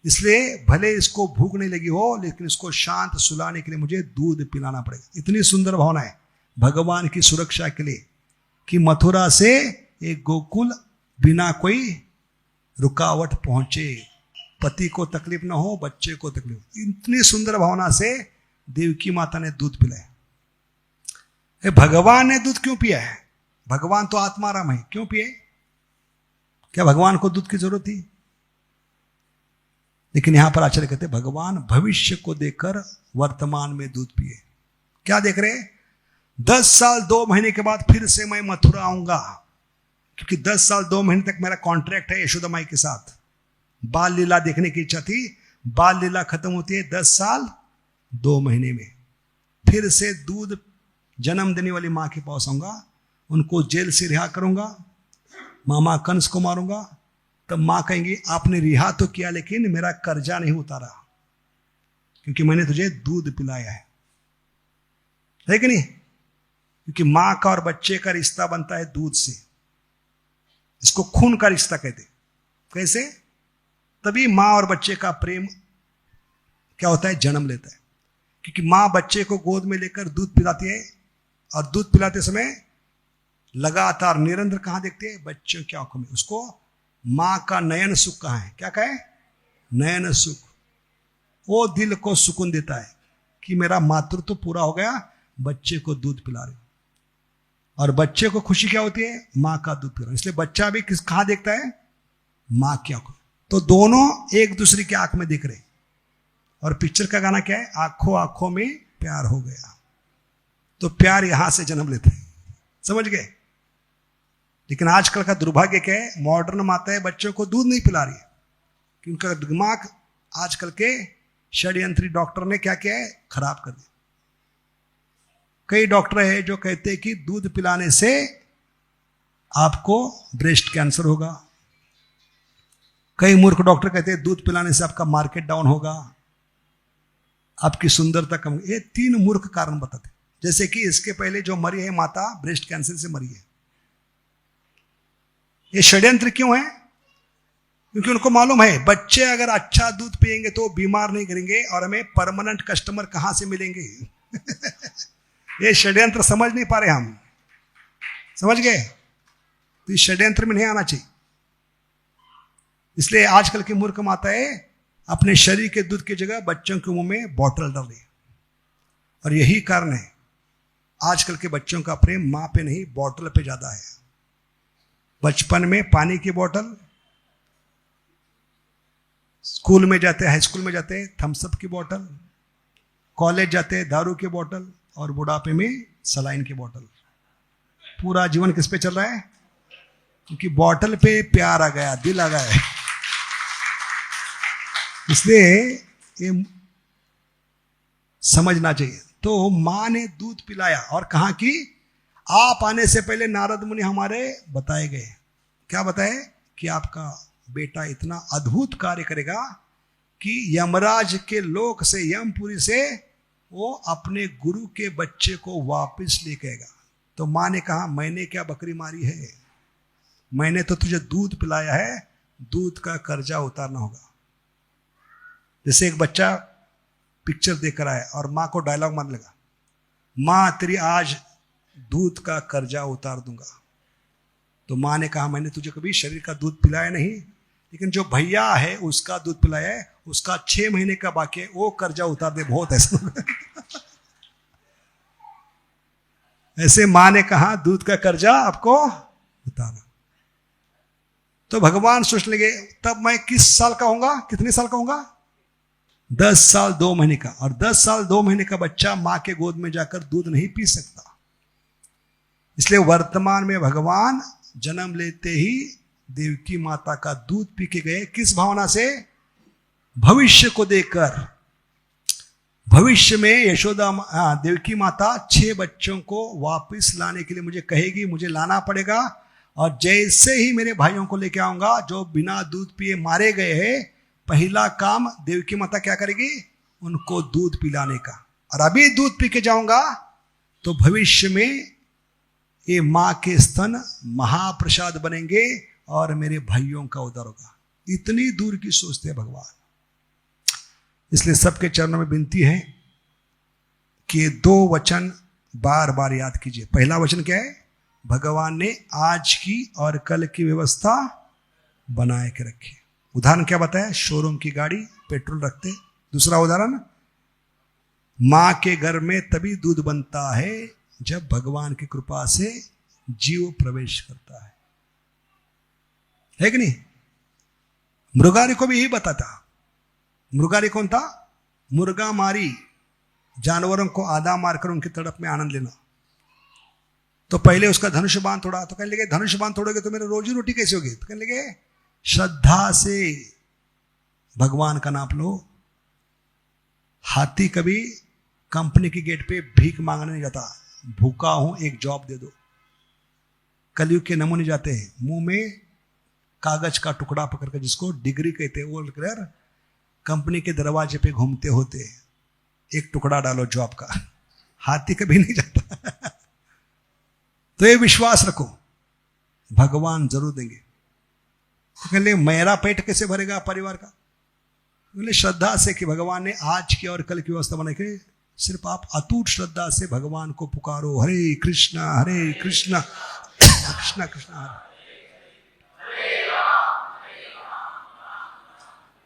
इसलिए भले इसको भूख नहीं लगी हो, लेकिन इसको शांत सुलाने के लिए मुझे दूध पिलाना पड़ेगा। इतनी सुंदर भावना है भगवान की सुरक्षा के लिए कि मथुरा से एक गोकुल बिना कोई रुकावट पहुंचे, पति को तकलीफ ना हो, बच्चे को तकलीफ। इतनी सुंदर भावना से देवकी माता ने दूध पिलाया। भगवान ने दूध क्यों पिया है? भगवान तो आत्माराम है, क्यों पिए? क्या भगवान को दूध की जरूरत थी? लेकिन यहां पर आचार्य कहते भगवान भविष्य को देखकर वर्तमान में दूध पिए। क्या देख रहे? 10 साल 2 महीने के बाद फिर से मैं मथुरा आऊंगा, क्योंकि 10 साल 2 महीने तक मेरा कॉन्ट्रैक्ट है यशोदा माई के साथ। बाल लीला देखने की इच्छा थी, बाल लीला खत्म होती है 10 साल 2 महीने में। फिर से दूध जन्म देने वाली मां के पास आऊंगा, उनको जेल से रिहा करूंगा, मामा कंस को मारूंगा। तब मां कहेंगी आपने रिहा तो किया लेकिन मेरा कर्जा नहीं उतारा, क्योंकि मैंने तुझे दूध पिलाया है कि नहीं? क्योंकि मां का और बच्चे का रिश्ता बनता है दूध से। इसको खून का रिश्ता कहते। कैसे? तभी मां और बच्चे का प्रेम क्या होता है, जन्म लेता है। क्योंकि मां बच्चे को गोद में लेकर दूध पिलाती है, और दूध पिलाते समय लगातार निरंतर कहां देखते हैं, बच्चों की आंखों में। उसको मां का नयन सुख कहां है, क्या कहे, नयन सुख। वो दिल को सुकून देता है कि मेरा मातृत्व तो पूरा हो गया, बच्चे को दूध पिला रहे। और बच्चे को खुशी क्या होती है, मां का दूध पिला। इसलिए बच्चा भी कहां देखता है, मां की आंखों। तो दोनों एक दूसरे की आंख में दिख रहे। और पिक्चर का गाना क्या है, आंखों आंखों में प्यार हो गया। तो प्यार यहां से जन्म लेते हैं, समझ गए? लेकिन आजकल का दुर्भाग्य क्या है, मॉडर्न माताएं बच्चों को दूध नहीं पिला रही है, क्योंकि उनका दिमाग आजकल के षड्यंत्री डॉक्टर ने क्या किया है, खराब कर दिया। कई डॉक्टर है जो कहते हैं कि दूध पिलाने से आपको ब्रेस्ट कैंसर होगा। कई मूर्ख डॉक्टर कहते हैं दूध पिलाने से आपका मार्केट डाउन होगा, आपकी सुंदरता कम। ये 3 मूर्ख कारण बताते। जैसे कि इसके पहले जो मरी है माता, ब्रेस्ट कैंसर से मरी है। ये षड्यंत्र क्यों है? क्योंकि उनको मालूम है बच्चे अगर अच्छा दूध पिएंगे तो बीमार नहीं करेंगे, और हमें परमानेंट कस्टमर कहां से मिलेंगे ये षड्यंत्र समझ नहीं पा रहे हम, समझ गए? तो इस षड्यंत्र में नहीं आना चाहिए। इसलिए आजकल की मूर्ख माताएं अपने शरीर के दूध की जगह बच्चों के मुंह में बॉटल डाल रही। और यही कारण है आजकल के बच्चों का प्रेम मां पे नहीं, बॉटल पे ज्यादा है। बचपन में पानी की बोतल, स्कूल में जाते हैं, हाई स्कूल में जाते हैं थम्स अप की बोतल, कॉलेज जाते हैं दारू की बोतल, और बुढ़ापे में सलाइन की बोतल। पूरा जीवन किस पे चल रहा है? क्योंकि बोतल पे प्यार आ गया, दिल आ गया। इसलिए ये समझना चाहिए। तो मां ने दूध पिलाया, और कहा कि आप आने से पहले नारद मुनि हमारे बताए गए। क्या बताए? कि आपका बेटा इतना अद्भुत कार्य करेगा कि यमराज के लोक से, यमपुरी से वो अपने गुरु के बच्चे को वापस लेके आएगा। तो माँ ने कहा, मैंने क्या बकरी मारी है, मैंने तो तुझे दूध पिलाया है, दूध का कर्जा उतारना होगा। जैसे एक बच्चा पिक्चर देख रहा है और माँ को डायलॉग मारने लगा, माँ तेरी आज दूध का कर्जा उतार दूंगा। तो माँ ने कहा, मैंने तुझे कभी शरीर का दूध पिलाया नहीं, लेकिन जो भैया है उसका दूध पिलाया है, उसका 6 महीने का बाकी है, वो कर्जा उतार दे, बहुत ऐसा। ऐसे माँ ने कहा दूध का कर्जा आपको उतारा। तो भगवान सोचने लगे, तब मैं किस साल का होऊंगा, कितने साल का होऊंगा? 10 साल 2 महीने का। और 10 साल 2 महीने का बच्चा माँ के गोद में जाकर दूध नहीं पी सकता। इसलिए वर्तमान में भगवान जन्म लेते ही देवकी माता का दूध पी के गए। किस भावना से? भविष्य को देखकर। भविष्य में यशोदा देवकी माता 6 बच्चों को वापस लाने के लिए मुझे कहेगी, मुझे लाना पड़ेगा। और जैसे ही मेरे भाइयों को लेके आऊंगा जो बिना दूध पिए मारे गए हैं, पहला काम देवकी माता क्या करेगी? उनको दूध पिलाने का। और अभी दूध पी के जाऊंगा तो भविष्य में ये माँ के स्तन महाप्रसाद बनेंगे और मेरे भाइयों का उद्धार होगा। इतनी दूर की सोचते हैं भगवान। इसलिए सबके चरणों में विनती है कि 2 वचन बार बार याद कीजिए। पहला वचन क्या है? भगवान ने आज की और कल की व्यवस्था बनाए के रखी। उदाहरण क्या बताया? शोरूम की गाड़ी, पेट्रोल रखते। दूसरा उदाहरण, मां के घर में तभी दूध बनता है जब भगवान की कृपा से जीव प्रवेश करता है कि नहीं? मृगारी को भी यही बताता। मृगारी कौन था? मुर्गा मारी, जानवरों को आधा मारकर उनकी तड़प में आनंद लेना। तो पहले उसका धनुष बाण तोड़ा, तो कहने लगे धनुष बाण तोड़ोगे तो मेरे रोजी रोटी कैसे होगी? तो कहने लगे श्रद्धा से भगवान का नाम लो। हाथी कभी कंपनी की गेट पे भीख मांगने नहीं जाता, भूखा हूं एक जॉब दे दो। कलयुग के नमूने जाते हैं, मुंह में कागज का टुकड़ा पकड़ कर, जिसको डिग्री कहते हैं, वो लेकर कंपनी के दरवाजे पे घूमते होते, एक टुकड़ा डालो जॉब का। हाथी कभी नहीं जाता। तो ये विश्वास रखो, भगवान जरूर देंगे। तो कहने मेरा पेट कैसे भरेगा परिवार का? बोले श्रद्धा से कि भगवान ने आज की और कल की व्यवस्था बनाई के। सिर्फ आप अटूट श्रद्धा से भगवान को पुकारो, हरे कृष्णा कृष्णा कृष्णा हरे।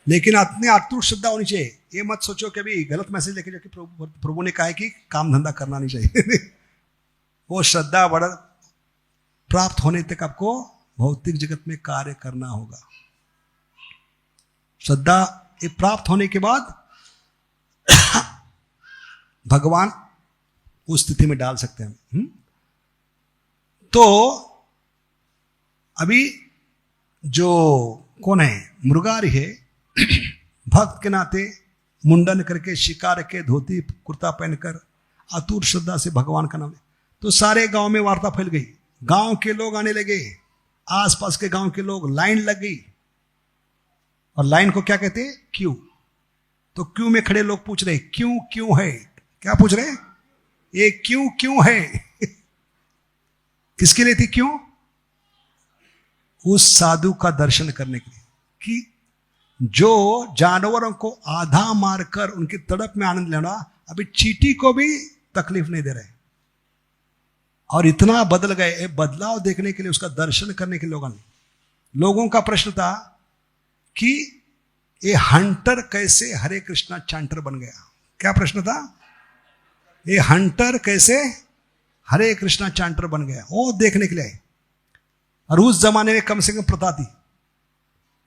लेकिन अपने अटूट श्रद्धा होनी चाहिए। ये मत सोचो कि अभी गलत मैसेज लेके जाके प्रभु ने कहा है कि काम धंधा करना नहीं चाहिए। वो श्रद्धा बड़ा प्राप्त होने तक आपको भौतिक जगत में कार्य करना होगा। श्रद्धा ये प्राप्त होने के बाद भगवान उस स्थिति में डाल सकते हैं। तो अभी जो कौन है? मृगारी है। भक्त के नाते मुंडन करके, शिकार के धोती कुर्ता पहनकर अतूट श्रद्धा से भगवान का नाम। तो सारे गांव में वार्ता फैल गई, गांव के लोग आने लगे, आसपास के गांव के लोग, लाइन लग गई। और लाइन को क्या कहते हैं? क्यों। तो क्यों में खड़े लोग पूछ रहे क्यों क्यों है? क्या पूछ रहे? ये क्यों क्यों है? किसके लिए थी क्यों? उस साधु का दर्शन करने के लिए, कि जो जानवरों को आधा मारकर उनकी तड़प में आनंद लेना, अभी चींटी को भी तकलीफ नहीं दे रहे। और इतना बदल गए, बदलाव देखने के लिए, उसका दर्शन करने के लिए लोगों का प्रश्न था कि ये हंटर कैसे हरे कृष्णा चांटर बन गया? क्या प्रश्न था? ये हंटर कैसे हरे कृष्णा चांटर बन गया? वो देखने के लिए आए। और उस जमाने में कम से कम प्रथा थी,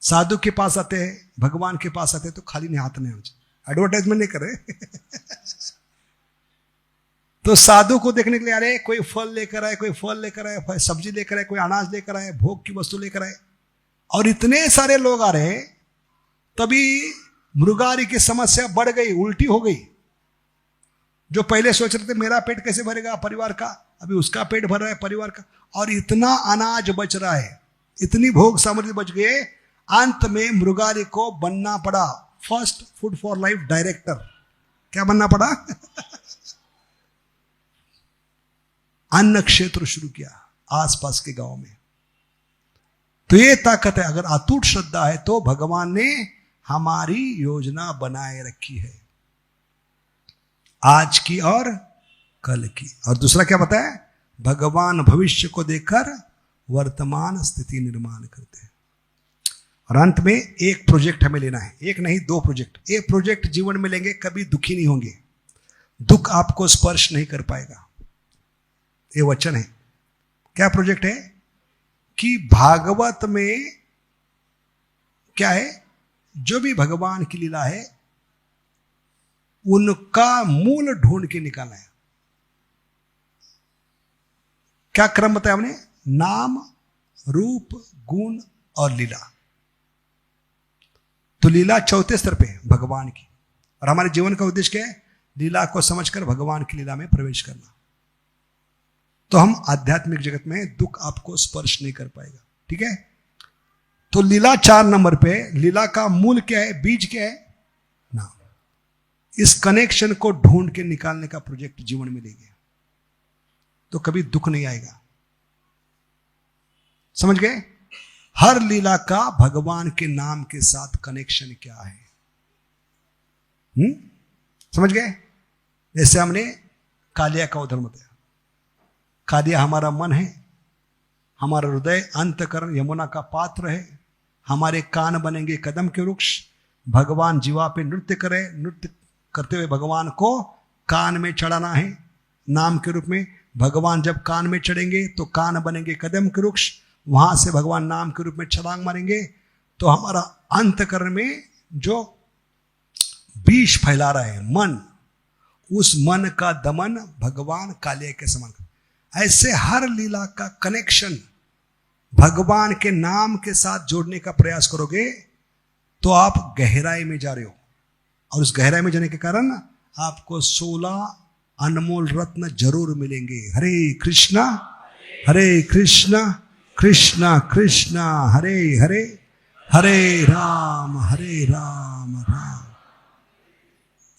साधु के पास आते हैं, भगवान के पास आते हैं तो खाली नहीं, हाथ नहीं होना चाहिए। एडवर्टाइजमेंट नहीं कर रहे। तो साधु को देखने के लिए आ रहे, कोई फल लेकर आए, कोई फल लेकर आए, सब्जी लेकर आए, कोई अनाज लेकर आए, भोग की वस्तु लेकर आए। और इतने सारे लोग आ रहे, तभी मृगारी की समस्या बढ़ गई, उल्टी हो गई। जो पहले सोच रहे थे मेरा पेट कैसे भरेगा परिवार का, अभी उसका पेट भर रहा है परिवार का। और इतना अनाज बच रहा है, इतनी भोग सामग्री बच गए, अंत में मृगारी को बनना पड़ा first food for life director, क्या बनना पड़ा? अन्न क्षेत्र शुरू किया आसपास के गांव में। तो ये ताकत है, अगर अटूट श्रद्धा है तो भगवान ने हमारी योजना बनाए रखी है, आज की और कल की। और दूसरा क्या बताया? भगवान भविष्य को देखकर वर्तमान स्थिति निर्माण करते हैं। और अंत में एक प्रोजेक्ट हमें लेना है, एक नहीं 2 प्रोजेक्ट। एक प्रोजेक्ट जीवन में लेंगे, कभी दुखी नहीं होंगे, दुख आपको स्पर्श नहीं कर पाएगा, ये वचन है। क्या प्रोजेक्ट है? कि भागवत में क्या है, जो भी भगवान की लीला है उनका मूल ढूंढ के निकालना है। क्या क्रम बताया हमने? नाम, रूप, गुण और लीला। तो लीला चौथे स्तर पे भगवान की, और हमारे जीवन का उद्देश्य क्या है? लीला को समझकर भगवान की लीला में प्रवेश करना। तो हम आध्यात्मिक जगत में दुख आपको स्पर्श नहीं कर पाएगा, ठीक है। तो लीला 4 नंबर पे, लीला का मूल क्या है, बीज क्या है? नाम। इस कनेक्शन को ढूंढ के निकालने का प्रोजेक्ट जीवन में लेंगे तो कभी दुख नहीं आएगा। समझ गए? हर लीला का भगवान के नाम के साथ कनेक्शन क्या है? समझ गए? जैसे हमने कालिया का उदाहरण बताया। कालिया हमारा मन है, हमारा हृदय अंतकरण यमुना का पात्र है, हमारे कान बनेंगे कदम के वृक्ष। भगवान जीवा पे नृत्य करे, नृत्य करते हुए भगवान को कान में चढ़ाना है नाम के रूप में। भगवान जब कान में चढ़ेंगे तो कान बनेंगे कदम के वृक्ष, वहां से भगवान नाम के रूप में छलांग मारेंगे। तो हमारा अंतकरण में जो बीज फैला रहा है मन, उस मन का दमन भगवान कालिया के समान। ऐसे हर लीला का कनेक्शन भगवान के नाम के साथ जोड़ने का प्रयास करोगे तो आप गहराई में जा रहे हो, और उस गहराई में जाने के कारण आपको 16 अनमोल रत्न जरूर मिलेंगे। हरे कृष्णा कृष्णा कृष्णा हरे हरे, हरे राम राम।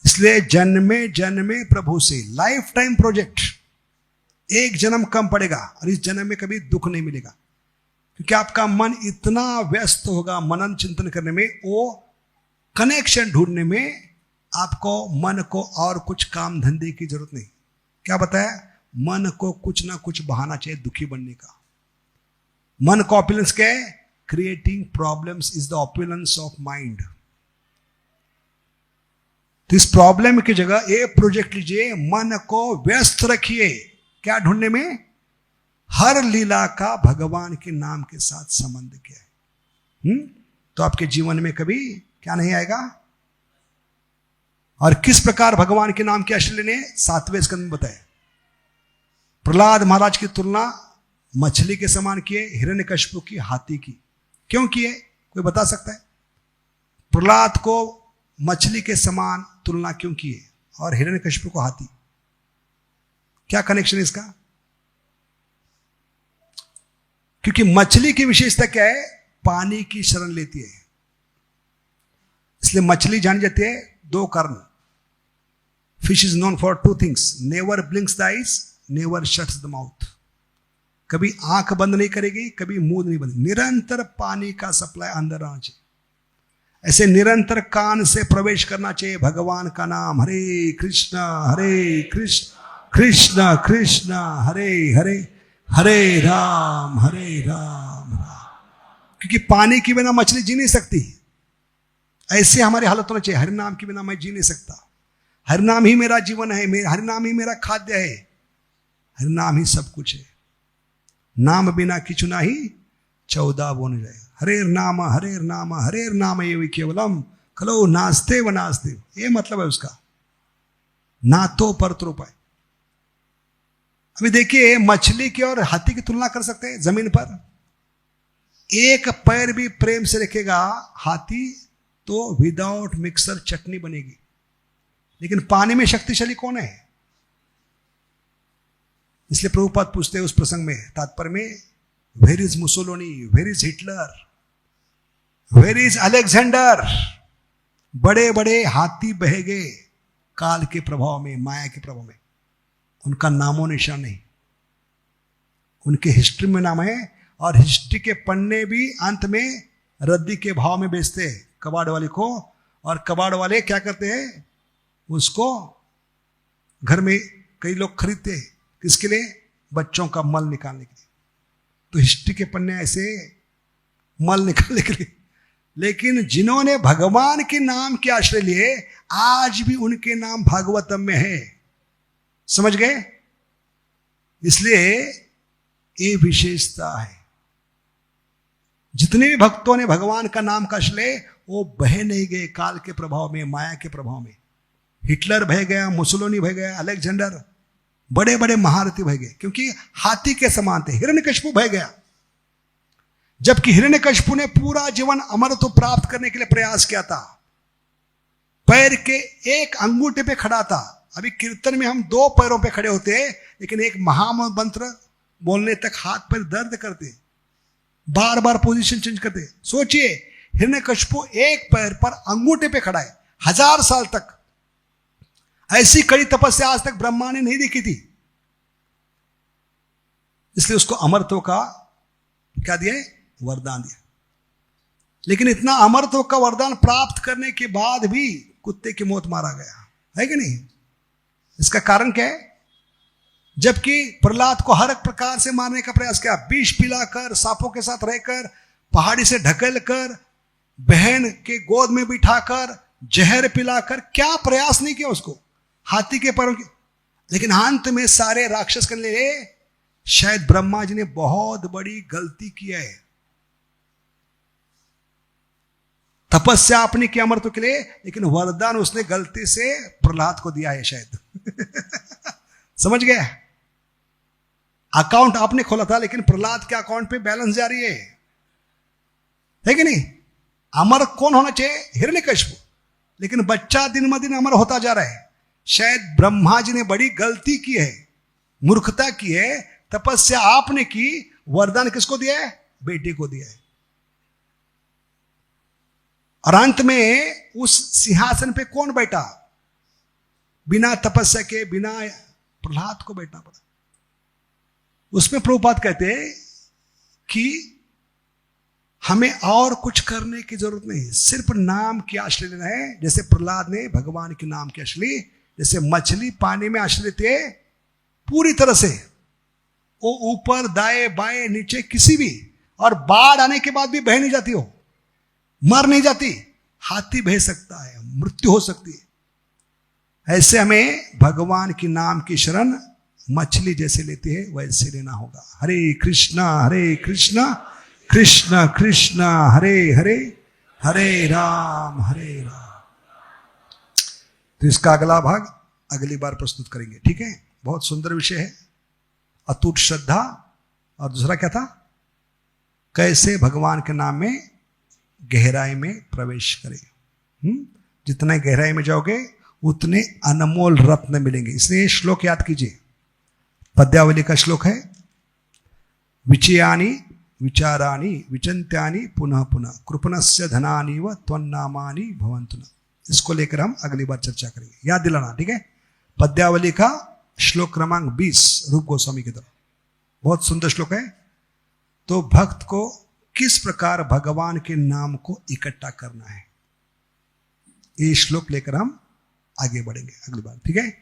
इसलिए जन्मे जन्मे प्रभु से, लाइफ टाइम प्रोजेक्ट। एक जन्म कम पड़ेगा और इस जन्म में कभी दुख नहीं मिलेगा, क्योंकि आपका मन इतना व्यस्त होगा मनन चिंतन करने में, वो कनेक्शन ढूंढने में आपको मन को और कुछ काम धंधे की जरूरत नहीं। क्या बताया? मन को कुछ ना कुछ बहाना चाहिए दुखी बनने का। मन का ऑपुलेंस क्या है? Creating problems is the opulence of mind. तो इस प्रॉब्लम की जगह एक प्रोजेक्ट लीजिए, मन को व्यस्त रखिए। क्या ढूंढने में? हर लीला का भगवान के नाम के साथ संबंध क्या है। तो आपके जीवन में कभी क्या नहीं आएगा। और किस प्रकार भगवान के नाम के आश्रय लेने? 7वें स्कंद में बताया। प्रहलाद महाराज की तुलना मछली के समान किए, हिरण्यकशिपु की हाथी की। क्यों किए? कोई बता सकता है? प्रहलाद को मछली के समान तुलना क्यों किए और हिरण्यकशिपु को हाथी? क्या कनेक्शन इसका? क्योंकि मछली की विशेषता क्या है? पानी की शरण लेती है, इसलिए मछली जानी जाती है 2 कारण। Fish is known for 2 things, never blinks the eyes, never shuts the mouth. कभी आंख बंद नहीं करेगी, कभी मुंह नहीं बंद, निरंतर पानी का सप्लाई अंदर आना चाहिए। ऐसे निरंतर कान से प्रवेश करना चाहिए भगवान का नाम। हरे कृष्णा कृष्णा कृष्णा हरे हरे, हरे राम राम। क्योंकि पानी के बिना मछली जी नहीं सकती। ऐसे हमारी हालत होना चाहिए, हरि नाम के बिना मैं जी नहीं सकता। हरि नाम ही मेरा जीवन है, हरि नाम ही मेरा खाद्य है, हरि नाम ही सब कुछ है। नाम बिना किचु नाही 14 बोन जाए। हरे नाम ये केवलम खलो नास्ते व नास्ते। ये मतलब है उसका, ना तो परत्र उपाय। अभी देखिए, मछली की और हाथी की तुलना कर सकते हैं। जमीन पर एक पैर भी प्रेम से रखेगा हाथी तो विदाउट मिक्सर चटनी बनेगी। लेकिन पानी में शक्तिशाली कौन है? इसलिए प्रभुपाद पूछते हैं उस प्रसंग में, तात्पर्य में, where is Mussolini, where is Hitler, where is Alexander, बड़े बड़े हाथी बह गए काल के प्रभाव में, माया के प्रभाव में, उनका नामो निशान नहीं। उनके हिस्ट्री में नाम है, और हिस्ट्री के पन्ने भी अंत में रद्दी के भाव में बेचते हैं कबाड़ वाले को, और कबाड़ वाले क्या करते हैं, उसको घर में कई लोग खरीदते हैं, किसके लिए, बच्चों का मल निकालने के लिए। तो हिस्ट्री के पन्ने ऐसे मल निकालने के लिए। लेकिन जिन्होंने भगवान के नाम के आश्रय लिए, आज भी उनके नाम भागवतम में है। समझ गए? इसलिए ये विशेषता है। जितने भी भक्तों ने भगवान का नाम का आश्रय, वो बह नहीं गए काल के प्रभाव में, माया के प्रभाव में। हिटलर बह गया, मुसोलिनी बह गया, अलेक्जेंडर, बड़े बड़े महारथी बह गए, क्योंकि हाथी के समान थे। हिरण्यकशिपु बह गया, जबकि हिरण्यकशिपु ने पूरा जीवन अमरत्व प्राप्त करने के लिए प्रयास किया था। पैर के एक अंगूठे पे खड़ा था। अभी कीर्तन में हम 2 पैरों पे खड़े होते हैं, लेकिन एक महामंत्र बोलने तक हाथ पैर दर्द करते, बार बार पोजीशन चेंज करते। सोचिए, हिरण्यकशिपु एक पैर पर अंगूठे पे खड़ा है 1000 साल तक। ऐसी कड़ी तपस्या आज तक ब्रह्मा ने नहीं देखी थी। इसलिए उसको अमरत्व का क्या दिया, वरदान दिया। लेकिन इतना अमरत्व का वरदान प्राप्त करने के बाद भी कुत्ते की मौत मारा गया है कि नहीं? इसका कारण क्या है? जबकि प्रहलाद को हर एक प्रकार से मारने का प्रयास किया, विष पिलाकर, सांपों के साथ रहकर, पहाड़ी से ढकेल कर, बहन के गोद में बिठाकर, जहर पिलाकर, क्या प्रयास नहीं किया उसको, हाथी के पैरों के। लेकिन अंत में सारे राक्षस करने लगे। शायद ब्रह्मा जी ने बहुत बड़ी गलती किया है। तपस्या आपने की अमरत्व के लिए, लेकिन वरदान उसने गलती से प्रहलाद को दिया है शायद। समझ गए? अकाउंट आपने खोला था, लेकिन प्रहलाद के अकाउंट पे बैलेंस जारी है कि नहीं? अमर कौन होना चाहिए? हिरण्यकशिपु। लेकिन बच्चा दिन ब दिन अमर होता जा रहा है। शायद ब्रह्मा जी ने बड़ी गलती की है, मूर्खता की है। तपस्या आपने की, वरदान किसको दिया है? बेटे को दिया है। और अंत में उस सिंहासन पे कौन बैठा? बिना तपस्या के, बिना प्रहलाद को बैठना पड़ा। उसमें प्रभुपाद कहते हैं कि हमें और कुछ करने की जरूरत नहीं, सिर्फ नाम की आश्रय लेना है। जैसे प्रहलाद ने भगवान के नाम के आश्रय, जैसे मछली पानी में आश्रय लेते हैं पूरी तरह से, वो ऊपर दाएं बाएं नीचे किसी भी, और बाढ़ आने के बाद भी बह नहीं जाती, हो मर नहीं जाती। हाथी बह सकता है, मृत्यु हो सकती है। ऐसे हमें भगवान की नाम की शरण मछली जैसे लेती है, वैसे लेना होगा। हरे कृष्णा कृष्ण कृष्ण हरे हरे, हरे राम हरे राम। तो इसका अगला भाग अगली बार प्रस्तुत करेंगे, ठीक है? बहुत सुंदर विषय है, अटूट श्रद्धा। और दूसरा क्या था? कैसे भगवान के नाम में गहराई में प्रवेश करें। जितने गहराई में जाओगे उतने अनमोल रत्न मिलेंगे। इसलिए श्लोक याद कीजिए, पद्यावली का श्लोक है, विचयानि विचारानि विचंत्यानि पुनः पुनः कृपणस्य धनानि व त्वन्नामानि भवन्तु न। इसको लेकर हम अगली बार चर्चा करेंगे, याद दिलाना, ठीक है? पद्यावली का श्लोक क्रमांक 20 रूप गोस्वामी की तरफ, बहुत सुंदर श्लोक है। तो भक्त को किस प्रकार भगवान के नाम को इकट्ठा करना है, ये श्लोक लेकर हम आगे बढ़ेंगे अगली बार, ठीक है?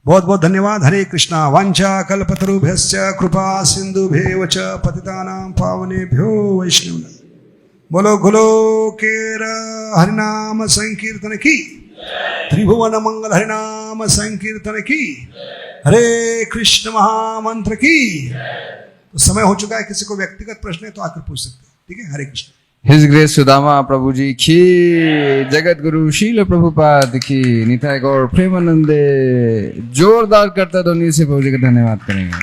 बहुत बहुत धन्यवाद। हरे कृष्णा। वांछा कल्पतरुभ्यश्च कृपा सिंधुभ्येव च पतितानां पावनेभ्यो वैष्णव। बोलो गोलोकेर हरिनाम संकीर्तन की, त्रिभुवन मंगल हरिनाम संकीर्तन की, हरे कृष्ण महामंत्र की। तो समय हो चुका है, किसी को व्यक्तिगत प्रश्न है तो आकर पूछ सकते हैं, ठीक है? हरे कृष्ण। हिज ग्रेस सुदामा प्रभु जी की, जगत गुरु शील प्रभुपाद की, निताय गौर प्रेमानंदे। जोरदार करता ध्वनि से प्रभु जी का धन्यवाद करेंगे।